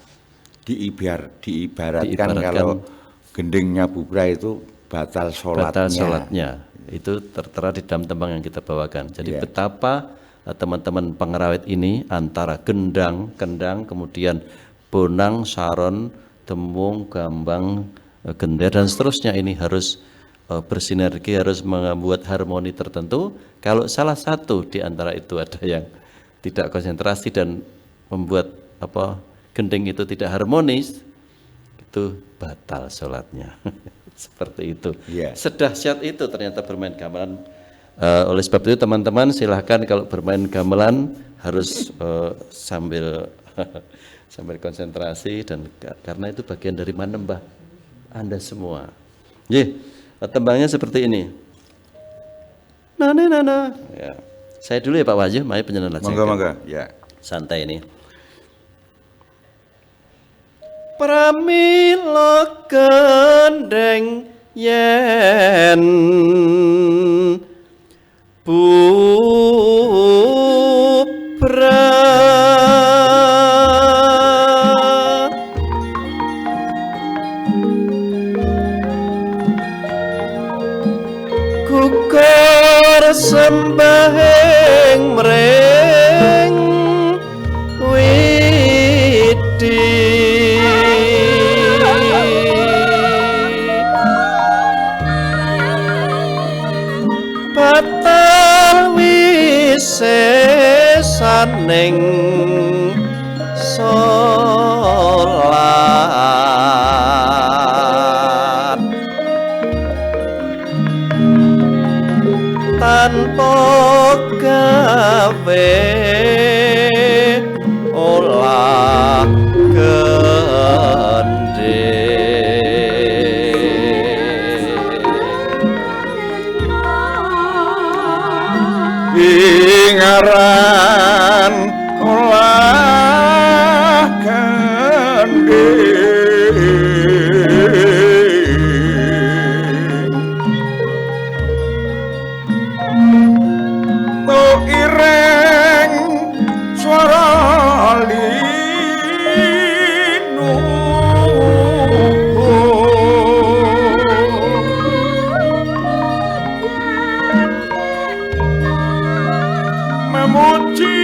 Speaker 3: Diibaratkan kalau gendingnya bubra itu batal sholatnya.
Speaker 2: Itu tertera di dalam tembang yang kita bawakan. Jadi betapa teman-teman pengerawit ini antara kendang, kemudian bonang, saron, demung, gambang, gender dan seterusnya ini harus bersinergi, harus membuat harmoni tertentu. Kalau salah satu di antara itu ada yang tidak konsentrasi dan membuat gending itu tidak harmonis, itu batal sholatnya. Seperti itu. Sedahsyat itu ternyata bermain gamelan. Oleh sebab itu teman-teman silahkan kalau bermain gamelan harus sambil konsentrasi, dan karena itu bagian dari menembah Anda semua. Tembangnya seperti ini. Nana. Ya. Saya dulu ya Pak Wahyu, mari penyanyi lajeng.
Speaker 3: Monggo. Ya.
Speaker 2: Santai ini. Pramila gendeng yen bubra gugur sembahing mring widi batal wisesaning sholat tanpa gawe olah
Speaker 3: Ingaran olah gending to ireng swara linu memuji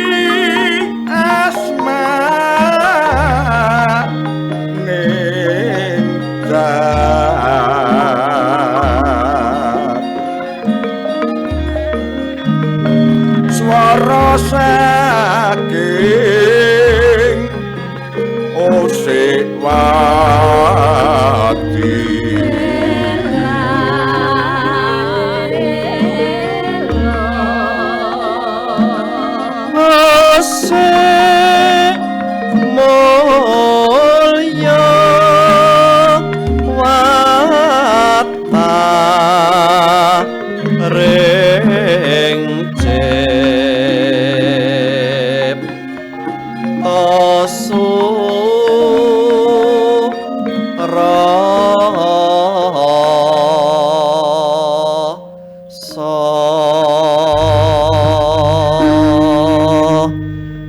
Speaker 3: asma ning zat swara saking osik wati
Speaker 2: Asik mulya wata ring cip tosu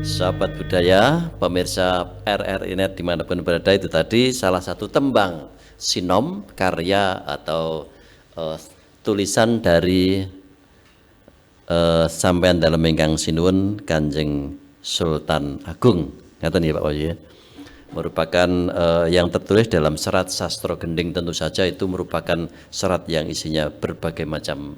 Speaker 2: Sahabat budaya, pemirsa RRI Net dimanapun berada, itu tadi salah satu tembang sinom karya atau tulisan dari sampean dalem ingkang sinuwun Kanjeng Sultan Agung, ngaten ya Pak Wahyu ya. Merupakan yang tertulis dalam serat sastra gending, tentu saja itu merupakan serat yang isinya berbagai macam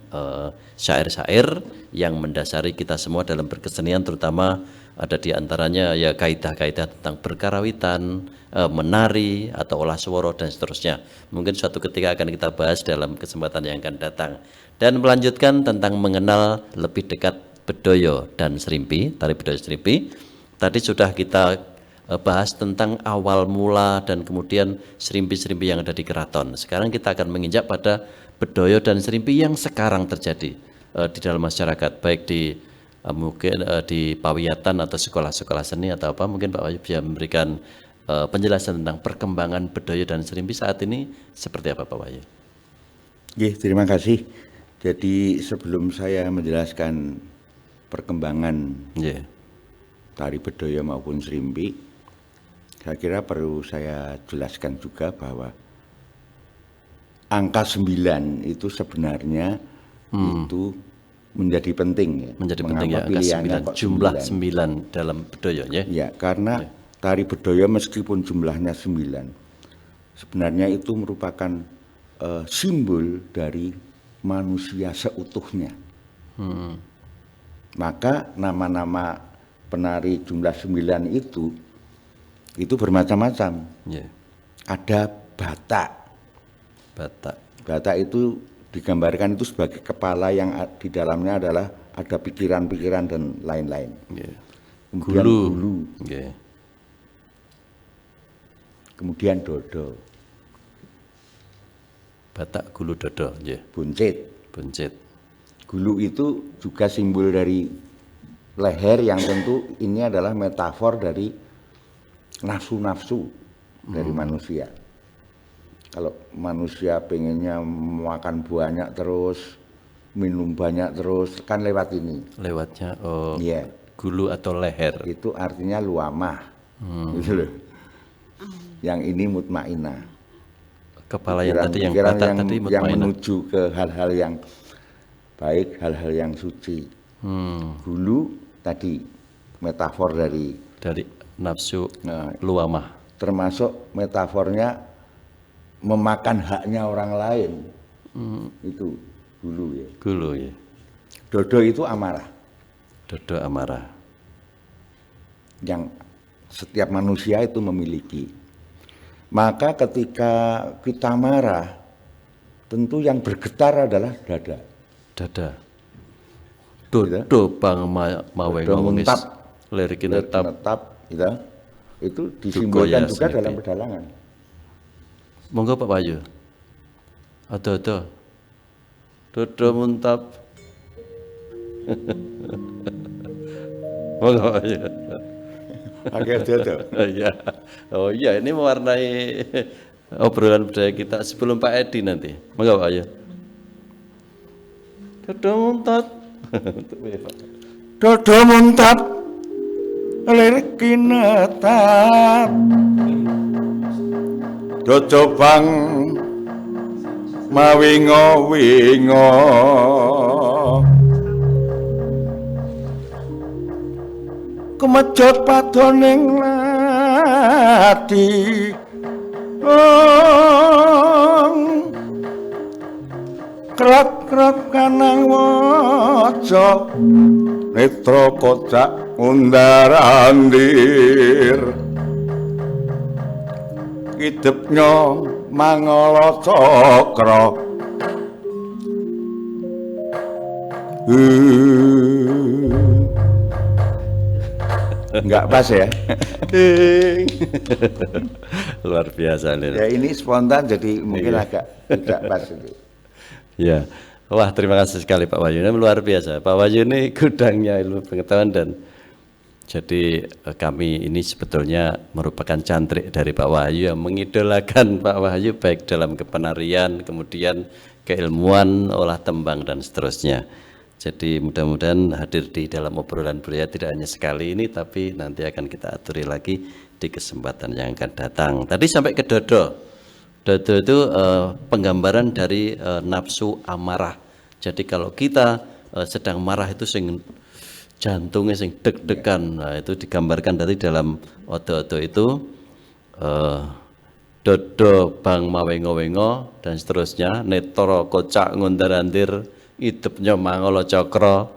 Speaker 2: syair-syair yang mendasari kita semua dalam berkesenian, terutama ada di antaranya ya kaidah-kaidah tentang berkarawitan, menari atau olah swara dan seterusnya. Mungkin suatu ketika akan kita bahas dalam kesempatan yang akan datang. Dan melanjutkan tentang mengenal lebih dekat bedoyo dan serimpi, tari bedoyo serimpi. Tadi sudah kita bahas tentang awal mula dan kemudian serimpi-serimpi yang ada di keraton. Sekarang kita akan menginjak pada bedoyo dan serimpi yang sekarang terjadi di dalam masyarakat, baik di mungkin di pawiyatan atau sekolah-sekolah seni atau apa. Mungkin Pak Wahyu bisa memberikan penjelasan tentang perkembangan bedoyo dan serimpi saat ini seperti apa Pak Wahyu?
Speaker 3: Terima kasih. Jadi sebelum saya menjelaskan perkembangan tari bedoyo maupun serimpi, saya kira perlu saya jelaskan juga bahwa angka 9 itu sebenarnya itu menjadi penting ya.
Speaker 2: Menjadi penting ya, angka 9, jumlah 9 dalam bedoyo ya.
Speaker 3: Ya, karena tari bedoyo meskipun jumlahnya 9, sebenarnya itu merupakan simbol dari manusia seutuhnya. Maka nama-nama penari jumlah 9 itu bermacam-macam. Ada Batak. Batak itu digambarkan itu sebagai kepala yang di dalamnya adalah ada pikiran-pikiran dan lain-lain. Kemudian Gulu. Kemudian Dodo.
Speaker 2: Batak, Gulu, Dodo.
Speaker 3: Buncit. Gulu itu juga simbol dari leher yang tentu ini adalah metafor dari nafsu-nafsu dari manusia. Kalau manusia pengennya makan banyak terus, minum banyak terus, kan lewat ini.
Speaker 2: Lewatnya
Speaker 3: Gulu
Speaker 2: atau leher.
Speaker 3: Itu artinya luamah. Gitu loh. Yang ini mutmainah.
Speaker 2: Kepala yang tadi yang Batak tadi mutmainah.
Speaker 3: Yang menuju ke hal-hal yang baik, hal-hal yang suci. Gulu tadi metafor dari
Speaker 2: nafsu luamah.
Speaker 3: Termasuk metafornya memakan haknya orang lain. Itu gulu ya. Dodo itu amarah. Yang setiap manusia itu memiliki. Maka ketika kita marah, tentu yang bergetar adalah dada. Dodo bang mawe ngomongis lirikin netap. Itu disimbolkan juga dalam pedalangan.
Speaker 2: Monggo Pak Wahyu. Ada. Dodo muntap. Monggo Pak Wahyu.
Speaker 3: Dodo.
Speaker 2: Oh iya, ini mewarnai obrolan budaya kita sebelum Pak Edi nanti. Monggo Pak Wahyu. Dodo muntap.
Speaker 3: Dodo muntap. Lirik kinetap Dodo bang mawingo-wingo kemejot padoning lati krok-krok kanang waca netra kocak undarandir idepnya mangala cakra enggak pas ya.
Speaker 2: Luar biasa nih.
Speaker 3: Ya ini spontan jadi mungkin agak tidak pas itu.
Speaker 2: Ya. Wah, terima kasih sekali Pak Wahyu, ini luar biasa. Pak Wahyu ini gudangnya ilmu pengetahuan, dan jadi kami ini sebetulnya merupakan cantrik dari Pak Wahyu yang mengidolakan Pak Wahyu baik dalam kepenarian, kemudian keilmuan, olah tembang dan seterusnya. Jadi mudah-mudahan hadir di dalam obrolan beliau tidak hanya sekali ini, tapi nanti akan kita aturi lagi di kesempatan yang akan datang. Tadi sampai ke Dodo. Dodo itu penggambaran dari nafsu amarah. Jadi kalau kita sedang marah itu sing jantungnya sing deg-degan, nah itu digambarkan dari dalam odo-odo itu dodo bang mawengo-wengo dan seterusnya, netoro kocak ngundarandir, idepnya mangolo cokro,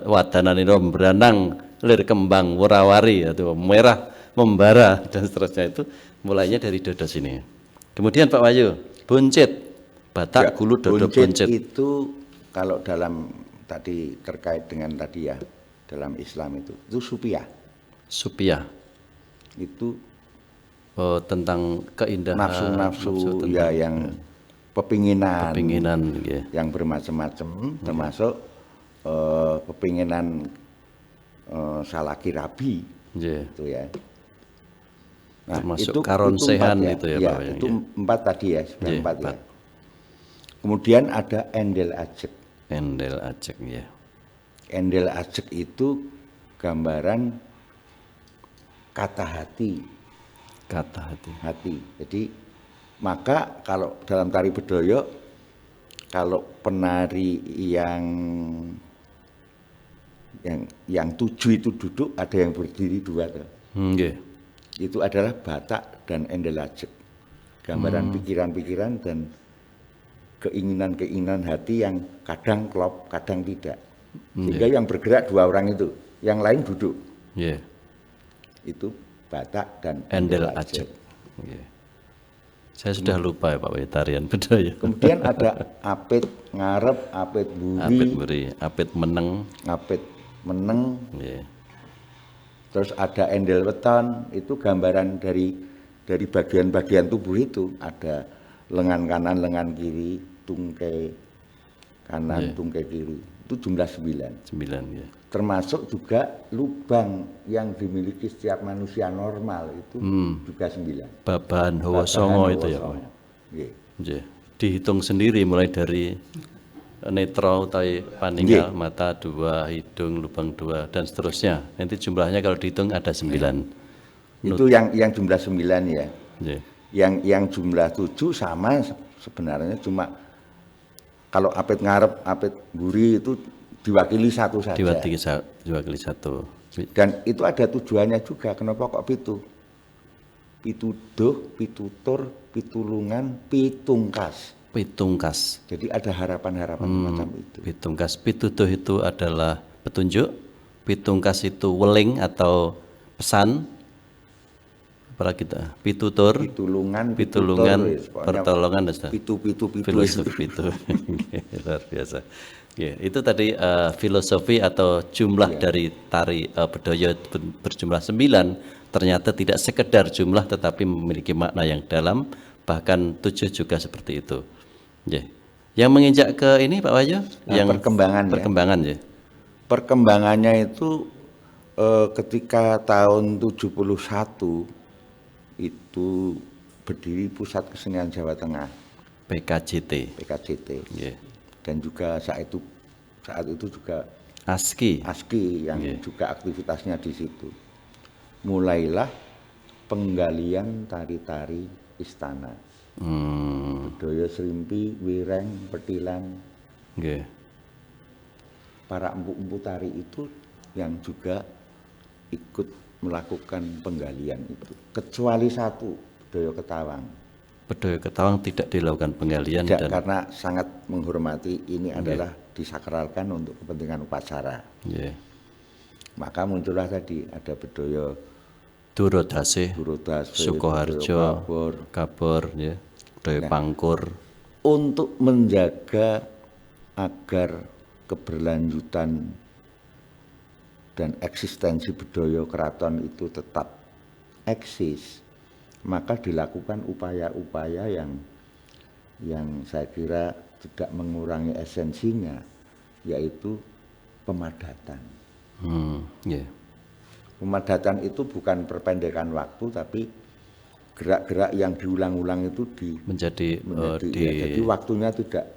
Speaker 2: wadananiro beranang lir kembang warawari, itu merah membara dan seterusnya. Itu mulainya dari dodo sini. Kemudian Pak Wahyu, buncit, Batak, Gulu, dodo, buncit.
Speaker 3: Itu kalau dalam tadi terkait dengan tadi ya, dalam Islam itu supiah.
Speaker 2: Supiah.
Speaker 3: Itu
Speaker 2: tentang keindahan,
Speaker 3: nafsu-nafsu ya yang pepinginan
Speaker 2: ya.
Speaker 3: Yang bermacam-macam, termasuk pepinginan salaki rabi, itu ya. Nah,
Speaker 2: termasuk karonsehan itu ya, Pak.
Speaker 3: Itu empat tadi ya, sudah empat ya. Kemudian ada endel ajek.
Speaker 2: Endel ajek ya.
Speaker 3: Endel ajek itu gambaran kata hati.
Speaker 2: Kata hati.
Speaker 3: Jadi maka kalau dalam tari bedoyo, kalau penari yang 7 itu duduk, ada yang berdiri 2 tuh.
Speaker 2: Yeah.
Speaker 3: Itu adalah Batak dan endel ajek. Gambaran pikiran-pikiran dan keinginan-keinginan hati yang kadang klop, kadang tidak. Sehingga yang bergerak 2 orang itu, yang lain duduk.
Speaker 2: Yeah.
Speaker 3: Itu Batak dan
Speaker 2: endel ajek. Yeah. Saya sudah lupa ya Pak tarian bedoyo.
Speaker 3: Kemudian ada apit ngarep, apit buri,
Speaker 2: apit meneng.
Speaker 3: Yeah. Terus ada endel weton, itu gambaran dari bagian-bagian tubuh itu, ada lengan kanan, lengan kiri, tungkai kanan, tungkai kiri. Itu jumlah 9.
Speaker 2: 9 ya.
Speaker 3: Termasuk juga lubang yang dimiliki setiap manusia normal itu juga 9.
Speaker 2: Babahan hawa songo itu ya Pak. Yeah. Dihitung sendiri mulai dari netra utawi paninggal, mata 2, hidung lubang 2 dan seterusnya. Nanti jumlahnya kalau dihitung ada 9.
Speaker 3: Itu yang jumlah 9 ya.
Speaker 2: Yeah.
Speaker 3: Yang jumlah 7 sama sebenarnya, cuma kalau apit ngarep, apit buri itu diwakili 1 saja.
Speaker 2: Diwakili 1.
Speaker 3: Dan itu ada tujuannya juga. Kenapa kok pitu? Pituduh, pitutur, pitulungan, pitungkas. Jadi ada harapan-harapan macam itu.
Speaker 2: Pitungkas, pituduh itu adalah petunjuk, pitungkas itu weling atau pesan. Para kita pitulungan, pertolongan,
Speaker 3: pitu
Speaker 2: filosofi itu luar biasa. Ya, itu tadi filosofi atau jumlah dari tari bedoyo berjumlah 9 ternyata tidak sekedar jumlah tetapi memiliki makna yang dalam, bahkan 7 juga seperti itu. Ya. Yang menginjak ke ini Pak Wahyu, yang perkembangan ya.
Speaker 3: Perkembangannya itu ketika tahun 71 itu berdiri Pusat Kesenian Jawa Tengah,
Speaker 2: PKJT.
Speaker 3: Yeah. Dan juga saat itu juga
Speaker 2: ASKI
Speaker 3: yang juga aktivitasnya di situ. Mulailah penggalian tari-tari istana. Bedoyo, Serimpi, Wireng, Petilan.
Speaker 2: Yeah.
Speaker 3: Para empu-empu tari itu yang juga ikut melakukan penggalian itu, kecuali 1, Bedoyo Ketawang.
Speaker 2: Bedoyo Ketawang tidak dilakukan penggalian
Speaker 3: karena sangat menghormati ini adalah disakralkan untuk kepentingan upacara.
Speaker 2: Yeah.
Speaker 3: Maka muncullah tadi ada Bedoyo
Speaker 2: Durodase, Sukoharjo, Kabor, ya. Bedoyo Pangkur.
Speaker 3: Untuk menjaga agar keberlanjutan dan eksistensi bedoyo keraton itu tetap eksis, maka dilakukan upaya-upaya yang saya kira tidak mengurangi esensinya, yaitu pemadatan. Pemadatan itu bukan perpendekan waktu, tapi gerak-gerak yang diulang-ulang itu jadi waktunya tidak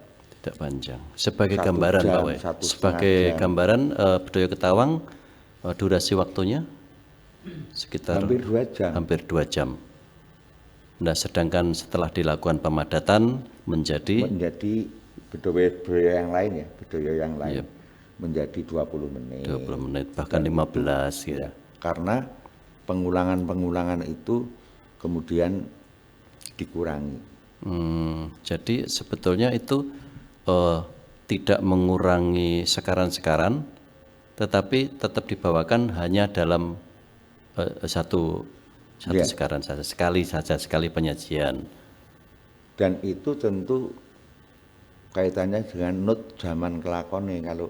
Speaker 2: panjang. Sebagai gambaran Pak Wahyu, sebagai gambaran Bedoyo Ketawang, durasi waktunya sekitar
Speaker 3: hampir 2 jam.
Speaker 2: Nah, sedangkan setelah dilakukan pemadatan menjadi
Speaker 3: bedaya yang lain ya, bedaya yang lain
Speaker 2: Yep.
Speaker 3: menjadi 20 menit.
Speaker 2: 20 menit bahkan 15 gitu.
Speaker 3: Ya, karena pengulangan itu kemudian dikurangi.
Speaker 2: Jadi sebetulnya itu tidak mengurangi sekaran-sekaran, tetapi tetap dibawakan hanya dalam satu
Speaker 3: Ya.
Speaker 2: sekaran saja, sekali penyajian.
Speaker 3: Dan itu tentu kaitannya dengan not zaman kelakone. Kalau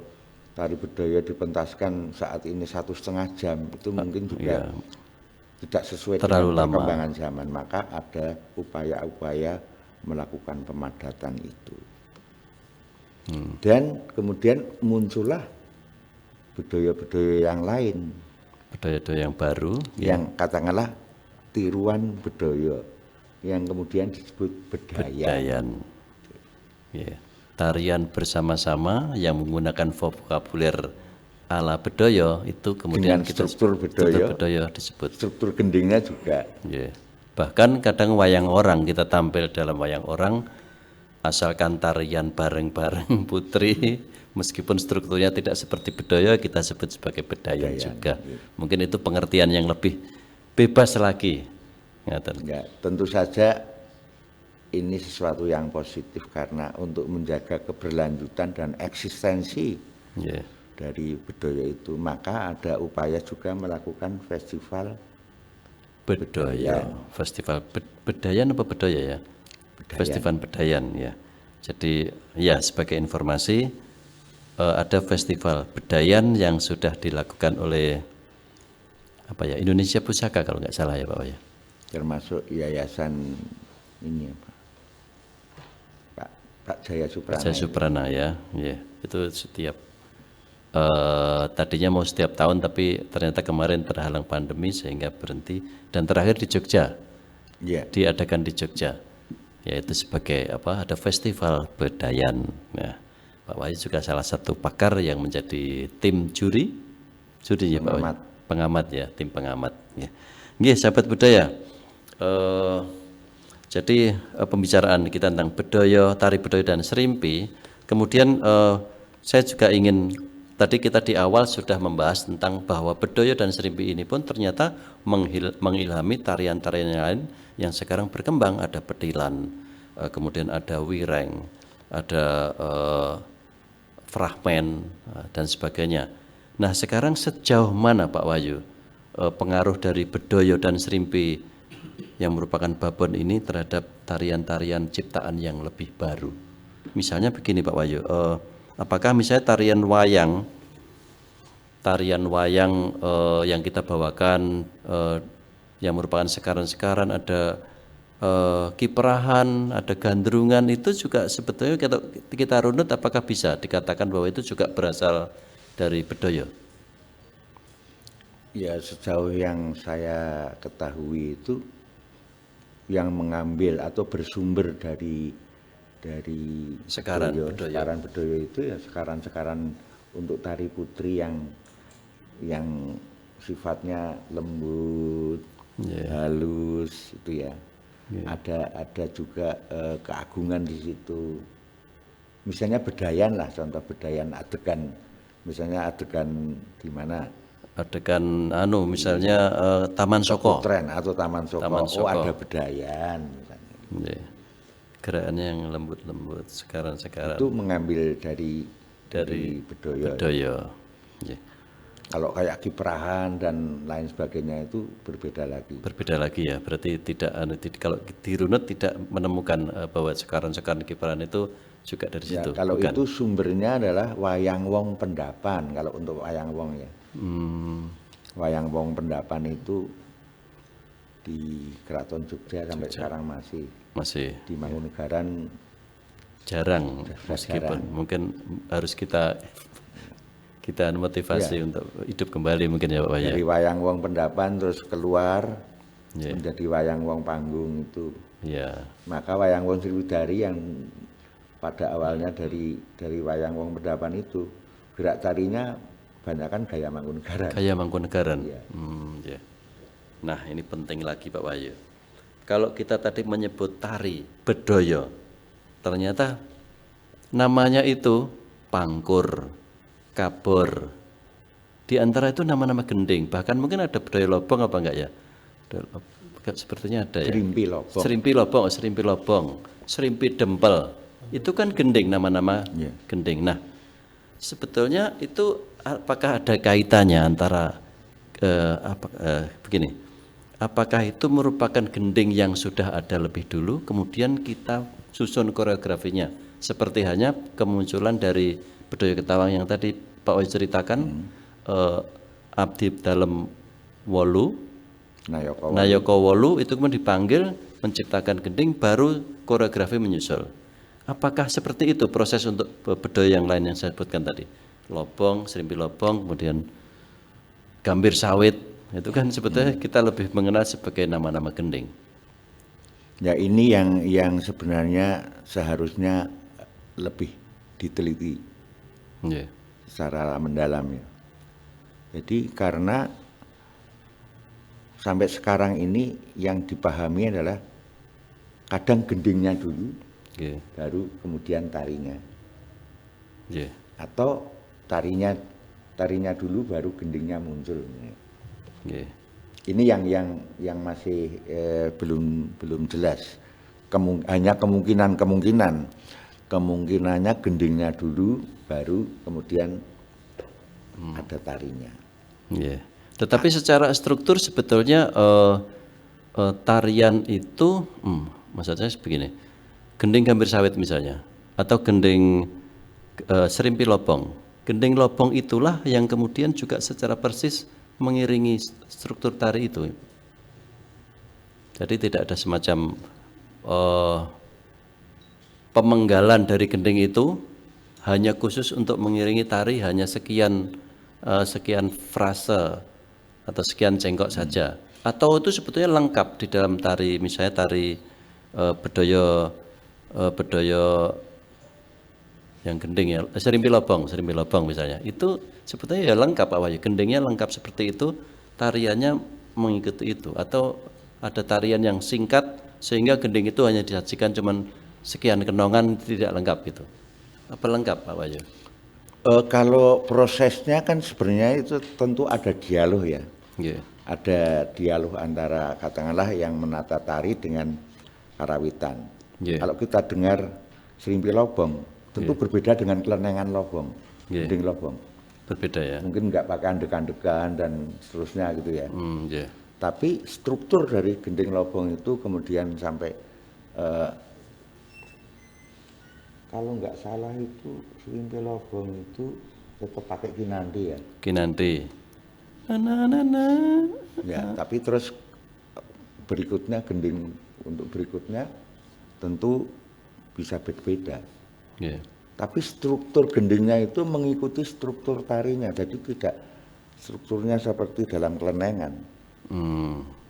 Speaker 3: tari bedaya dipentaskan saat ini 1,5 jam itu mungkin juga
Speaker 2: Iya,
Speaker 3: tidak sesuai
Speaker 2: terlalu
Speaker 3: dengan
Speaker 2: lama.
Speaker 3: perkembangan zaman, maka ada upaya-upaya melakukan pemadatan itu. Dan kemudian muncullah bedaya-bedaya yang lain
Speaker 2: Bedaya-bedaya yang baru,
Speaker 3: yang katakanlah tiruan bedaya yang kemudian disebut bedaya.
Speaker 2: bedayan. Ya. Tarian bersama-sama yang menggunakan vokabuler ala bedaya itu kemudian
Speaker 3: Dengan struktur bedaya.
Speaker 2: disebut.
Speaker 3: Struktur gendingnya juga.
Speaker 2: Ya. Bahkan kadang wayang orang, kita tampil dalam wayang orang asalkan tarian bareng-bareng putri, meskipun strukturnya tidak seperti bedaya, kita sebut sebagai bedayan juga. Mungkin itu pengertian yang lebih bebas lagi. Ngaten.
Speaker 3: Ya, tentu saja ini sesuatu yang positif karena untuk menjaga keberlanjutan dan eksistensi
Speaker 2: Ya.
Speaker 3: dari bedaya itu, maka ada upaya juga melakukan festival
Speaker 2: Bedaya, festival bedayan apa bedaya ya? Festival bedayan ya. Jadi ya sebagai informasi ada festival bedayan yang sudah dilakukan oleh apa ya, Indonesia Pusaka kalau nggak salah ya Pak ya.
Speaker 3: termasuk yayasan ini apa? Pak Jaya Suprana.
Speaker 2: Jaya Suprana ya, ya itu setiap tadinya mau setiap tahun tapi ternyata kemarin terhalang pandemi sehingga berhenti dan terakhir di Jogja.
Speaker 3: Ya.
Speaker 2: Diadakan di Jogja, yaitu sebagai apa? Ada festival bedayan. Nah, Pak Wahyu juga salah satu pakar yang menjadi tim juri ya Pak Wahyu? Pengamat ya, tim pengamat. Ya. Nggih, sahabat budaya. Jadi pembicaraan kita tentang bedaya, tari bedaya dan serimpi. Kemudian saya juga ingin, tadi kita di awal sudah membahas tentang bahwa bedaya dan serimpi ini pun ternyata mengilhami tarian-tarian lain yang sekarang berkembang. Ada petilan, kemudian ada wireng, ada fragmen dan sebagainya. Nah sekarang sejauh mana Pak Wahyu pengaruh dari bedaya dan serimpi yang merupakan babon ini terhadap tarian-tarian ciptaan yang lebih baru? Misalnya begini Pak Wahyu, apakah misalnya tarian wayang yang kita bawakan yang merupakan sekaran-sekaran, ada kiprahan, ada gandrungan, itu juga sebetulnya kita runut apakah bisa dikatakan bahwa itu juga berasal dari bedaya?
Speaker 3: Ya, sejauh yang saya ketahui itu yang mengambil atau bersumber dari
Speaker 2: Sekaran
Speaker 3: bedaya itu ya sekaran untuk tari putri yang sifatnya lembut, halus itu ya. Ada juga keagungan di situ. Misalnya bedayan lah, contoh bedayan adegan, misalnya adegan di mana?
Speaker 2: Adegan misalnya Taman Soko.
Speaker 3: Tren atau Taman Soko. Oh, ada bedayan misalnya.
Speaker 2: Gerakannya yang lembut-lembut, sekaran.
Speaker 3: Itu mengambil dari
Speaker 2: bedaya.
Speaker 3: Kalau kayak kiprahan dan lain sebagainya itu berbeda lagi.
Speaker 2: Berbeda lagi ya, berarti kalau dirunut tidak menemukan bahwa sekaran kiprahan itu juga dari situ.
Speaker 3: Kalau bukan. Itu sumbernya adalah Wayang Wong Pendapan. Kalau untuk Wayang Wong ya. Wayang Wong Pendapan itu di Keraton Jogja sampai sekarang masih di Mangkunegaran
Speaker 2: jarang, meskipun mungkin harus kita motivasi untuk hidup kembali mungkin ya Pak ya.
Speaker 3: Dari Wayang Wong Pendapan terus keluar menjadi Wayang Wong Panggung itu. Maka Wayang Wong Sriwidari yang pada awalnya dari Wayang Wong Pendapan itu gerak tarinya banyak kan gaya Mangkunegaran.
Speaker 2: Gaya Mangkunegaran. Nah ini penting lagi Pak Wahyu. kalau kita tadi menyebut tari bedoyo, ternyata namanya itu pangkur, kabor. Di antara itu nama-nama gending. Bahkan mungkin ada bedoyo lobong apa enggak ya? Sepertinya ada ya.
Speaker 3: Serimpi lobong.
Speaker 2: Serimpi lobong, serimpi dempel. Itu kan gending, nama-nama gending. Nah, sebetulnya itu apakah ada kaitannya antara begini? Apakah itu merupakan gending yang sudah ada lebih dulu, kemudian kita susun koreografinya? Seperti hanya kemunculan dari bedoyo Ketawang yang tadi Pak Wahyu ceritakan, abdi dalam wolu, Nayoko wolu itu kemudian dipanggil menciptakan gending, baru koreografi menyusul. Apakah seperti itu proses untuk bedoyo yang lain yang saya sebutkan tadi? Lobong, serimpi lobong, kemudian gambir sawit, itu kan sebetulnya kita lebih mengenal sebagai nama-nama gending.
Speaker 3: Ya, ini yang sebenarnya seharusnya lebih diteliti secara mendalam ya. Jadi karena sampai sekarang ini yang dipahami adalah kadang gendingnya dulu, baru kemudian tarinya, atau tarinya dulu baru gendingnya muncul. Ini yang masih belum jelas. Hanya kemungkinannya gendingnya dulu, baru kemudian ada tarinya.
Speaker 2: Tetapi secara struktur sebetulnya tarian itu, maksud saya begini, gending gambir sawit misalnya, atau gending serimpi lobong. Gending lobong itulah yang kemudian juga secara persis mengiringi struktur tari itu. Jadi tidak ada semacam pemenggalan dari gending itu hanya khusus untuk mengiringi tari, hanya sekian frase atau sekian cengkok saja, atau itu sebetulnya lengkap di dalam tari, misalnya tari bedoyo yang gending ya, serimpi lobong misalnya, itu sebetulnya ya lengkap Pak Wahyu, gendingnya lengkap seperti itu, tariannya mengikuti itu, atau ada tarian yang singkat sehingga gending itu hanya disajikan cuman sekian kenongan, tidak lengkap gitu. Apa lengkap Pak Wahyu?
Speaker 3: Kalau prosesnya kan sebenarnya itu tentu ada dialog ya. Ada dialog antara katakanlah yang menata tari dengan karawitan. Kalau kita dengar serimpi lobong, tentu berbeda dengan kelenengan lobong, gending lobong.
Speaker 2: Berbeda ya.
Speaker 3: Mungkin nggak pakai andekan-andekan dan seterusnya gitu ya. Tapi struktur dari gending lobong itu kemudian sampai kalau nggak salah itu serimpi lobong itu tetap pakai kinanti ya.
Speaker 2: Kinanti.
Speaker 3: Ya, tapi terus berikutnya gending untuk berikutnya tentu bisa berbeda. Tapi struktur gendingnya itu mengikuti struktur tarinya, jadi tidak strukturnya seperti dalam kelenengan.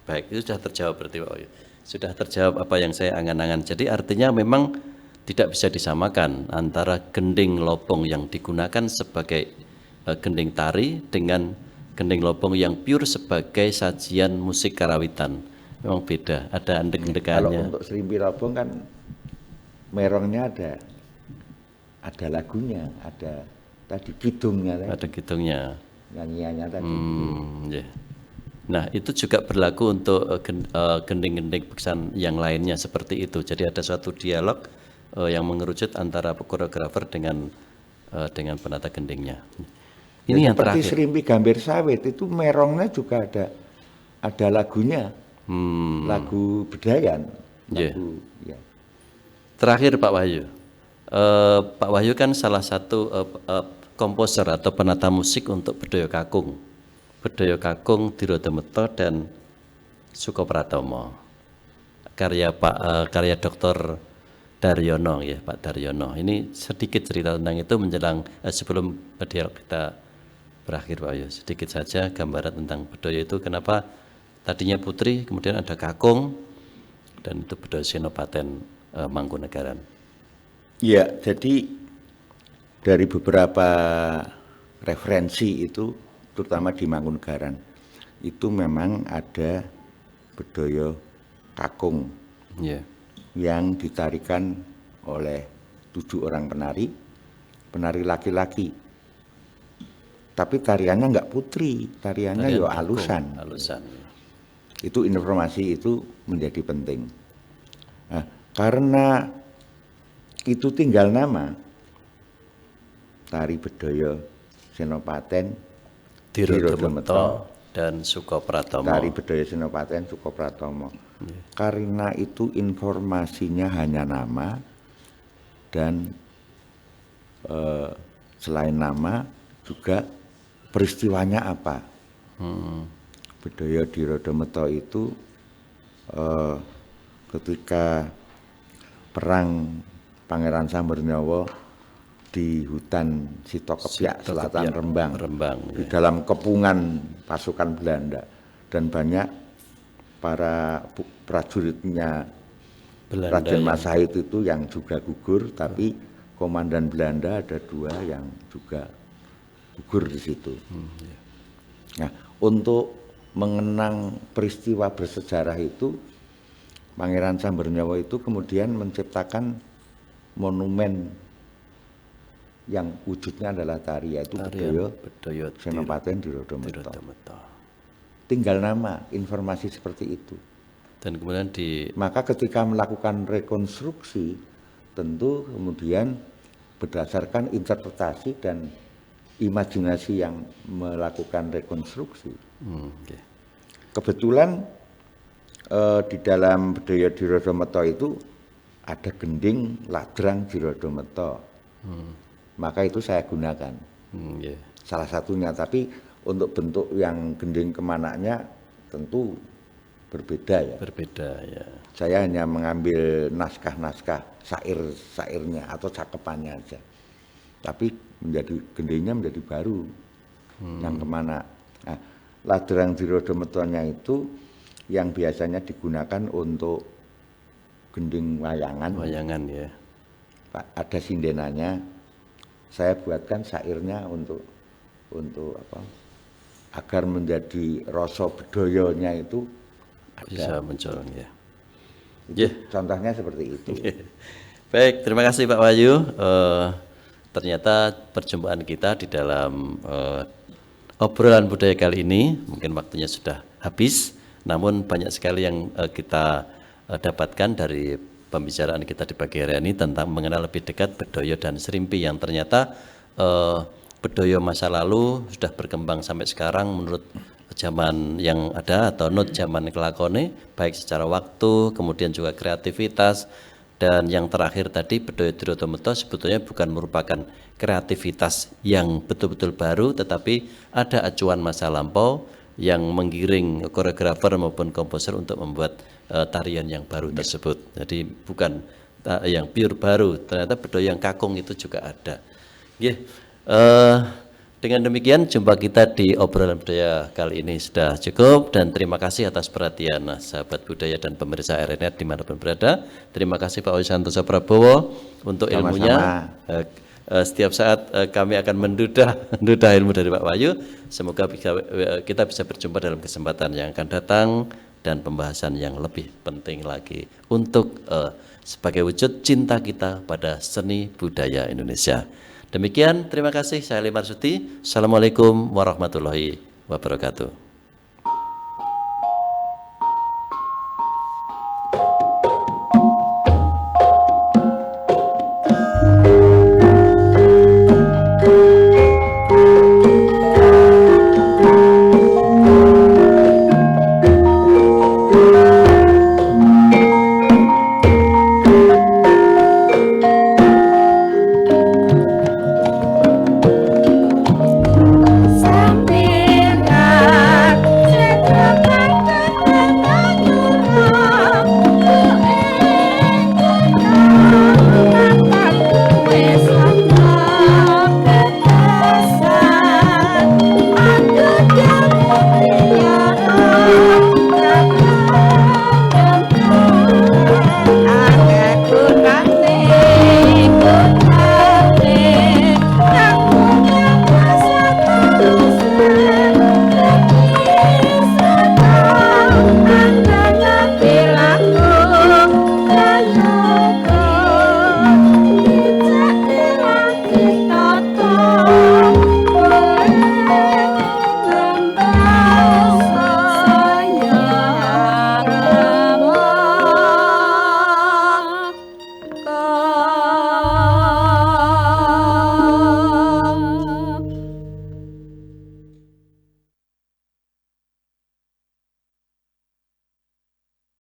Speaker 2: Baik, itu sudah terjawab berarti Pak Wahyu. Sudah terjawab apa yang saya angan-angan. Jadi artinya memang tidak bisa disamakan antara gending lobong yang digunakan sebagai gending tari dengan gending lobong yang pure sebagai sajian musik karawitan. Memang beda, ada andek-andekannya.
Speaker 3: Kalau untuk serimpi lobong kan merongnya ada lagunya, ada tadi kidungnya.
Speaker 2: Ada kidungnya.
Speaker 3: Nyanyiannya tadi.
Speaker 2: Nah, itu juga berlaku untuk gending-gending beksan yang lainnya seperti itu. Jadi ada suatu dialog yang mengerucut antara koreografer dengan penata gendingnya. Ini
Speaker 3: ya,
Speaker 2: yang
Speaker 3: seperti
Speaker 2: terakhir.
Speaker 3: serimpi gambir sawit itu merongnya juga ada lagunya, lagu bedayan.
Speaker 2: Terakhir Pak Wahyu, Pak Wahyu kan salah satu komposer atau penata musik untuk Bedoyo Kakung, Dirodometo dan Sukopratomo, karya Dr. Daryono ya, Pak Daryono. Ini sedikit cerita tentang itu menjelang sebelum dialog kita berakhir Pak Wahyu. Sedikit saja gambaran tentang Bedoyo itu, kenapa tadinya putri, kemudian ada kakung, dan itu Bedoyo Senopaten Mangkunegaran.
Speaker 3: Ya, jadi dari beberapa referensi itu, terutama di Mangkunegaran, itu memang ada Bedoyo kakung
Speaker 2: Ya.
Speaker 3: yang ditarikan oleh 7 orang penari laki-laki. Tapi tariannya enggak putri, tariannya
Speaker 2: Tarian
Speaker 3: yo
Speaker 2: kakung,
Speaker 3: alusan.
Speaker 2: Alusan.
Speaker 3: Itu informasi itu menjadi penting. Nah, karena itu tinggal nama, tari bedaya Senopaten
Speaker 2: Dirodometo dan Sukopratomo.
Speaker 3: Tari bedaya Senopaten Sukopratomo. Karena itu informasinya hanya nama dan selain nama juga peristiwanya apa. Bedaya Dirodometo itu ketika perang Pangeran Sambernyawa di hutan Sitokepyak Selatan Rembang, di dalam kepungan pasukan Belanda, dan banyak para prajuritnya Raden Mas Said itu yang juga gugur, tapi komandan Belanda ada 2 yang juga gugur di situ. Nah, untuk mengenang peristiwa bersejarah itu, Pangeran Sambernyawa itu kemudian menciptakan monumen yang wujudnya adalah tari, yaitu bedaya Senopaten Dirodometo. Tinggal nama, informasi seperti itu.
Speaker 2: Dan kemudian
Speaker 3: maka ketika melakukan rekonstruksi, tentu kemudian berdasarkan interpretasi dan imajinasi yang melakukan rekonstruksi. Kebetulan di dalam bedaya Dirodometo itu ada gending ladrang Dirodometo. Maka itu saya gunakan. Salah satunya, tapi untuk bentuk yang gending kemanaknya tentu berbeda ya.
Speaker 2: Berbeda ya.
Speaker 3: Saya hanya mengambil naskah-naskah syair-syairnya atau cakepannya aja. Tapi gendingnya menjadi baru yang kemana. Nah, ladrang Dirodometonya itu yang biasanya digunakan untuk gending wayangan.
Speaker 2: Wayangan ya.
Speaker 3: Ada sindenanya. Saya buatkan syairnya untuk apa? Agar menjadi rasa bedayanya itu
Speaker 2: bisa muncul ya.
Speaker 3: Contohnya seperti itu.
Speaker 2: Baik, terima kasih Pak Wahyu. Ternyata perjumpaan kita di dalam obrolan budaya kali ini mungkin waktunya sudah habis, namun banyak sekali yang kita dapatkan dari pembicaraan kita di pagi hari ini tentang mengenal lebih dekat bedaya dan serimpi yang ternyata bedaya masa lalu sudah berkembang sampai sekarang menurut zaman yang ada atau not zaman kelakone, baik secara waktu, kemudian juga kreativitas, dan yang terakhir tadi bedaya Dirodometo sebetulnya bukan merupakan kreativitas yang betul-betul baru, tetapi ada acuan masa lampau yang menggiring koreografer maupun komposer untuk membuat tarian yang baru tersebut. Jadi bukan yang pure baru, ternyata bedaya yang kakung itu juga ada. Dengan demikian jumpa kita di obrolan budaya kali ini sudah cukup, dan terima kasih atas perhatian sahabat budaya dan pemirsa RNet dimanapun berada. Terima kasih Pak Wahyu Santoso Prabowo untuk ilmunya. Setiap saat kami akan mendudah ilmu dari Pak Wahyu. Semoga kita bisa berjumpa dalam kesempatan yang akan datang dan pembahasan yang lebih penting lagi untuk sebagai wujud cinta kita pada seni budaya Indonesia. Demikian, terima kasih. Saya Ali Marsudi. Assalamualaikum warahmatullahi wabarakatuh.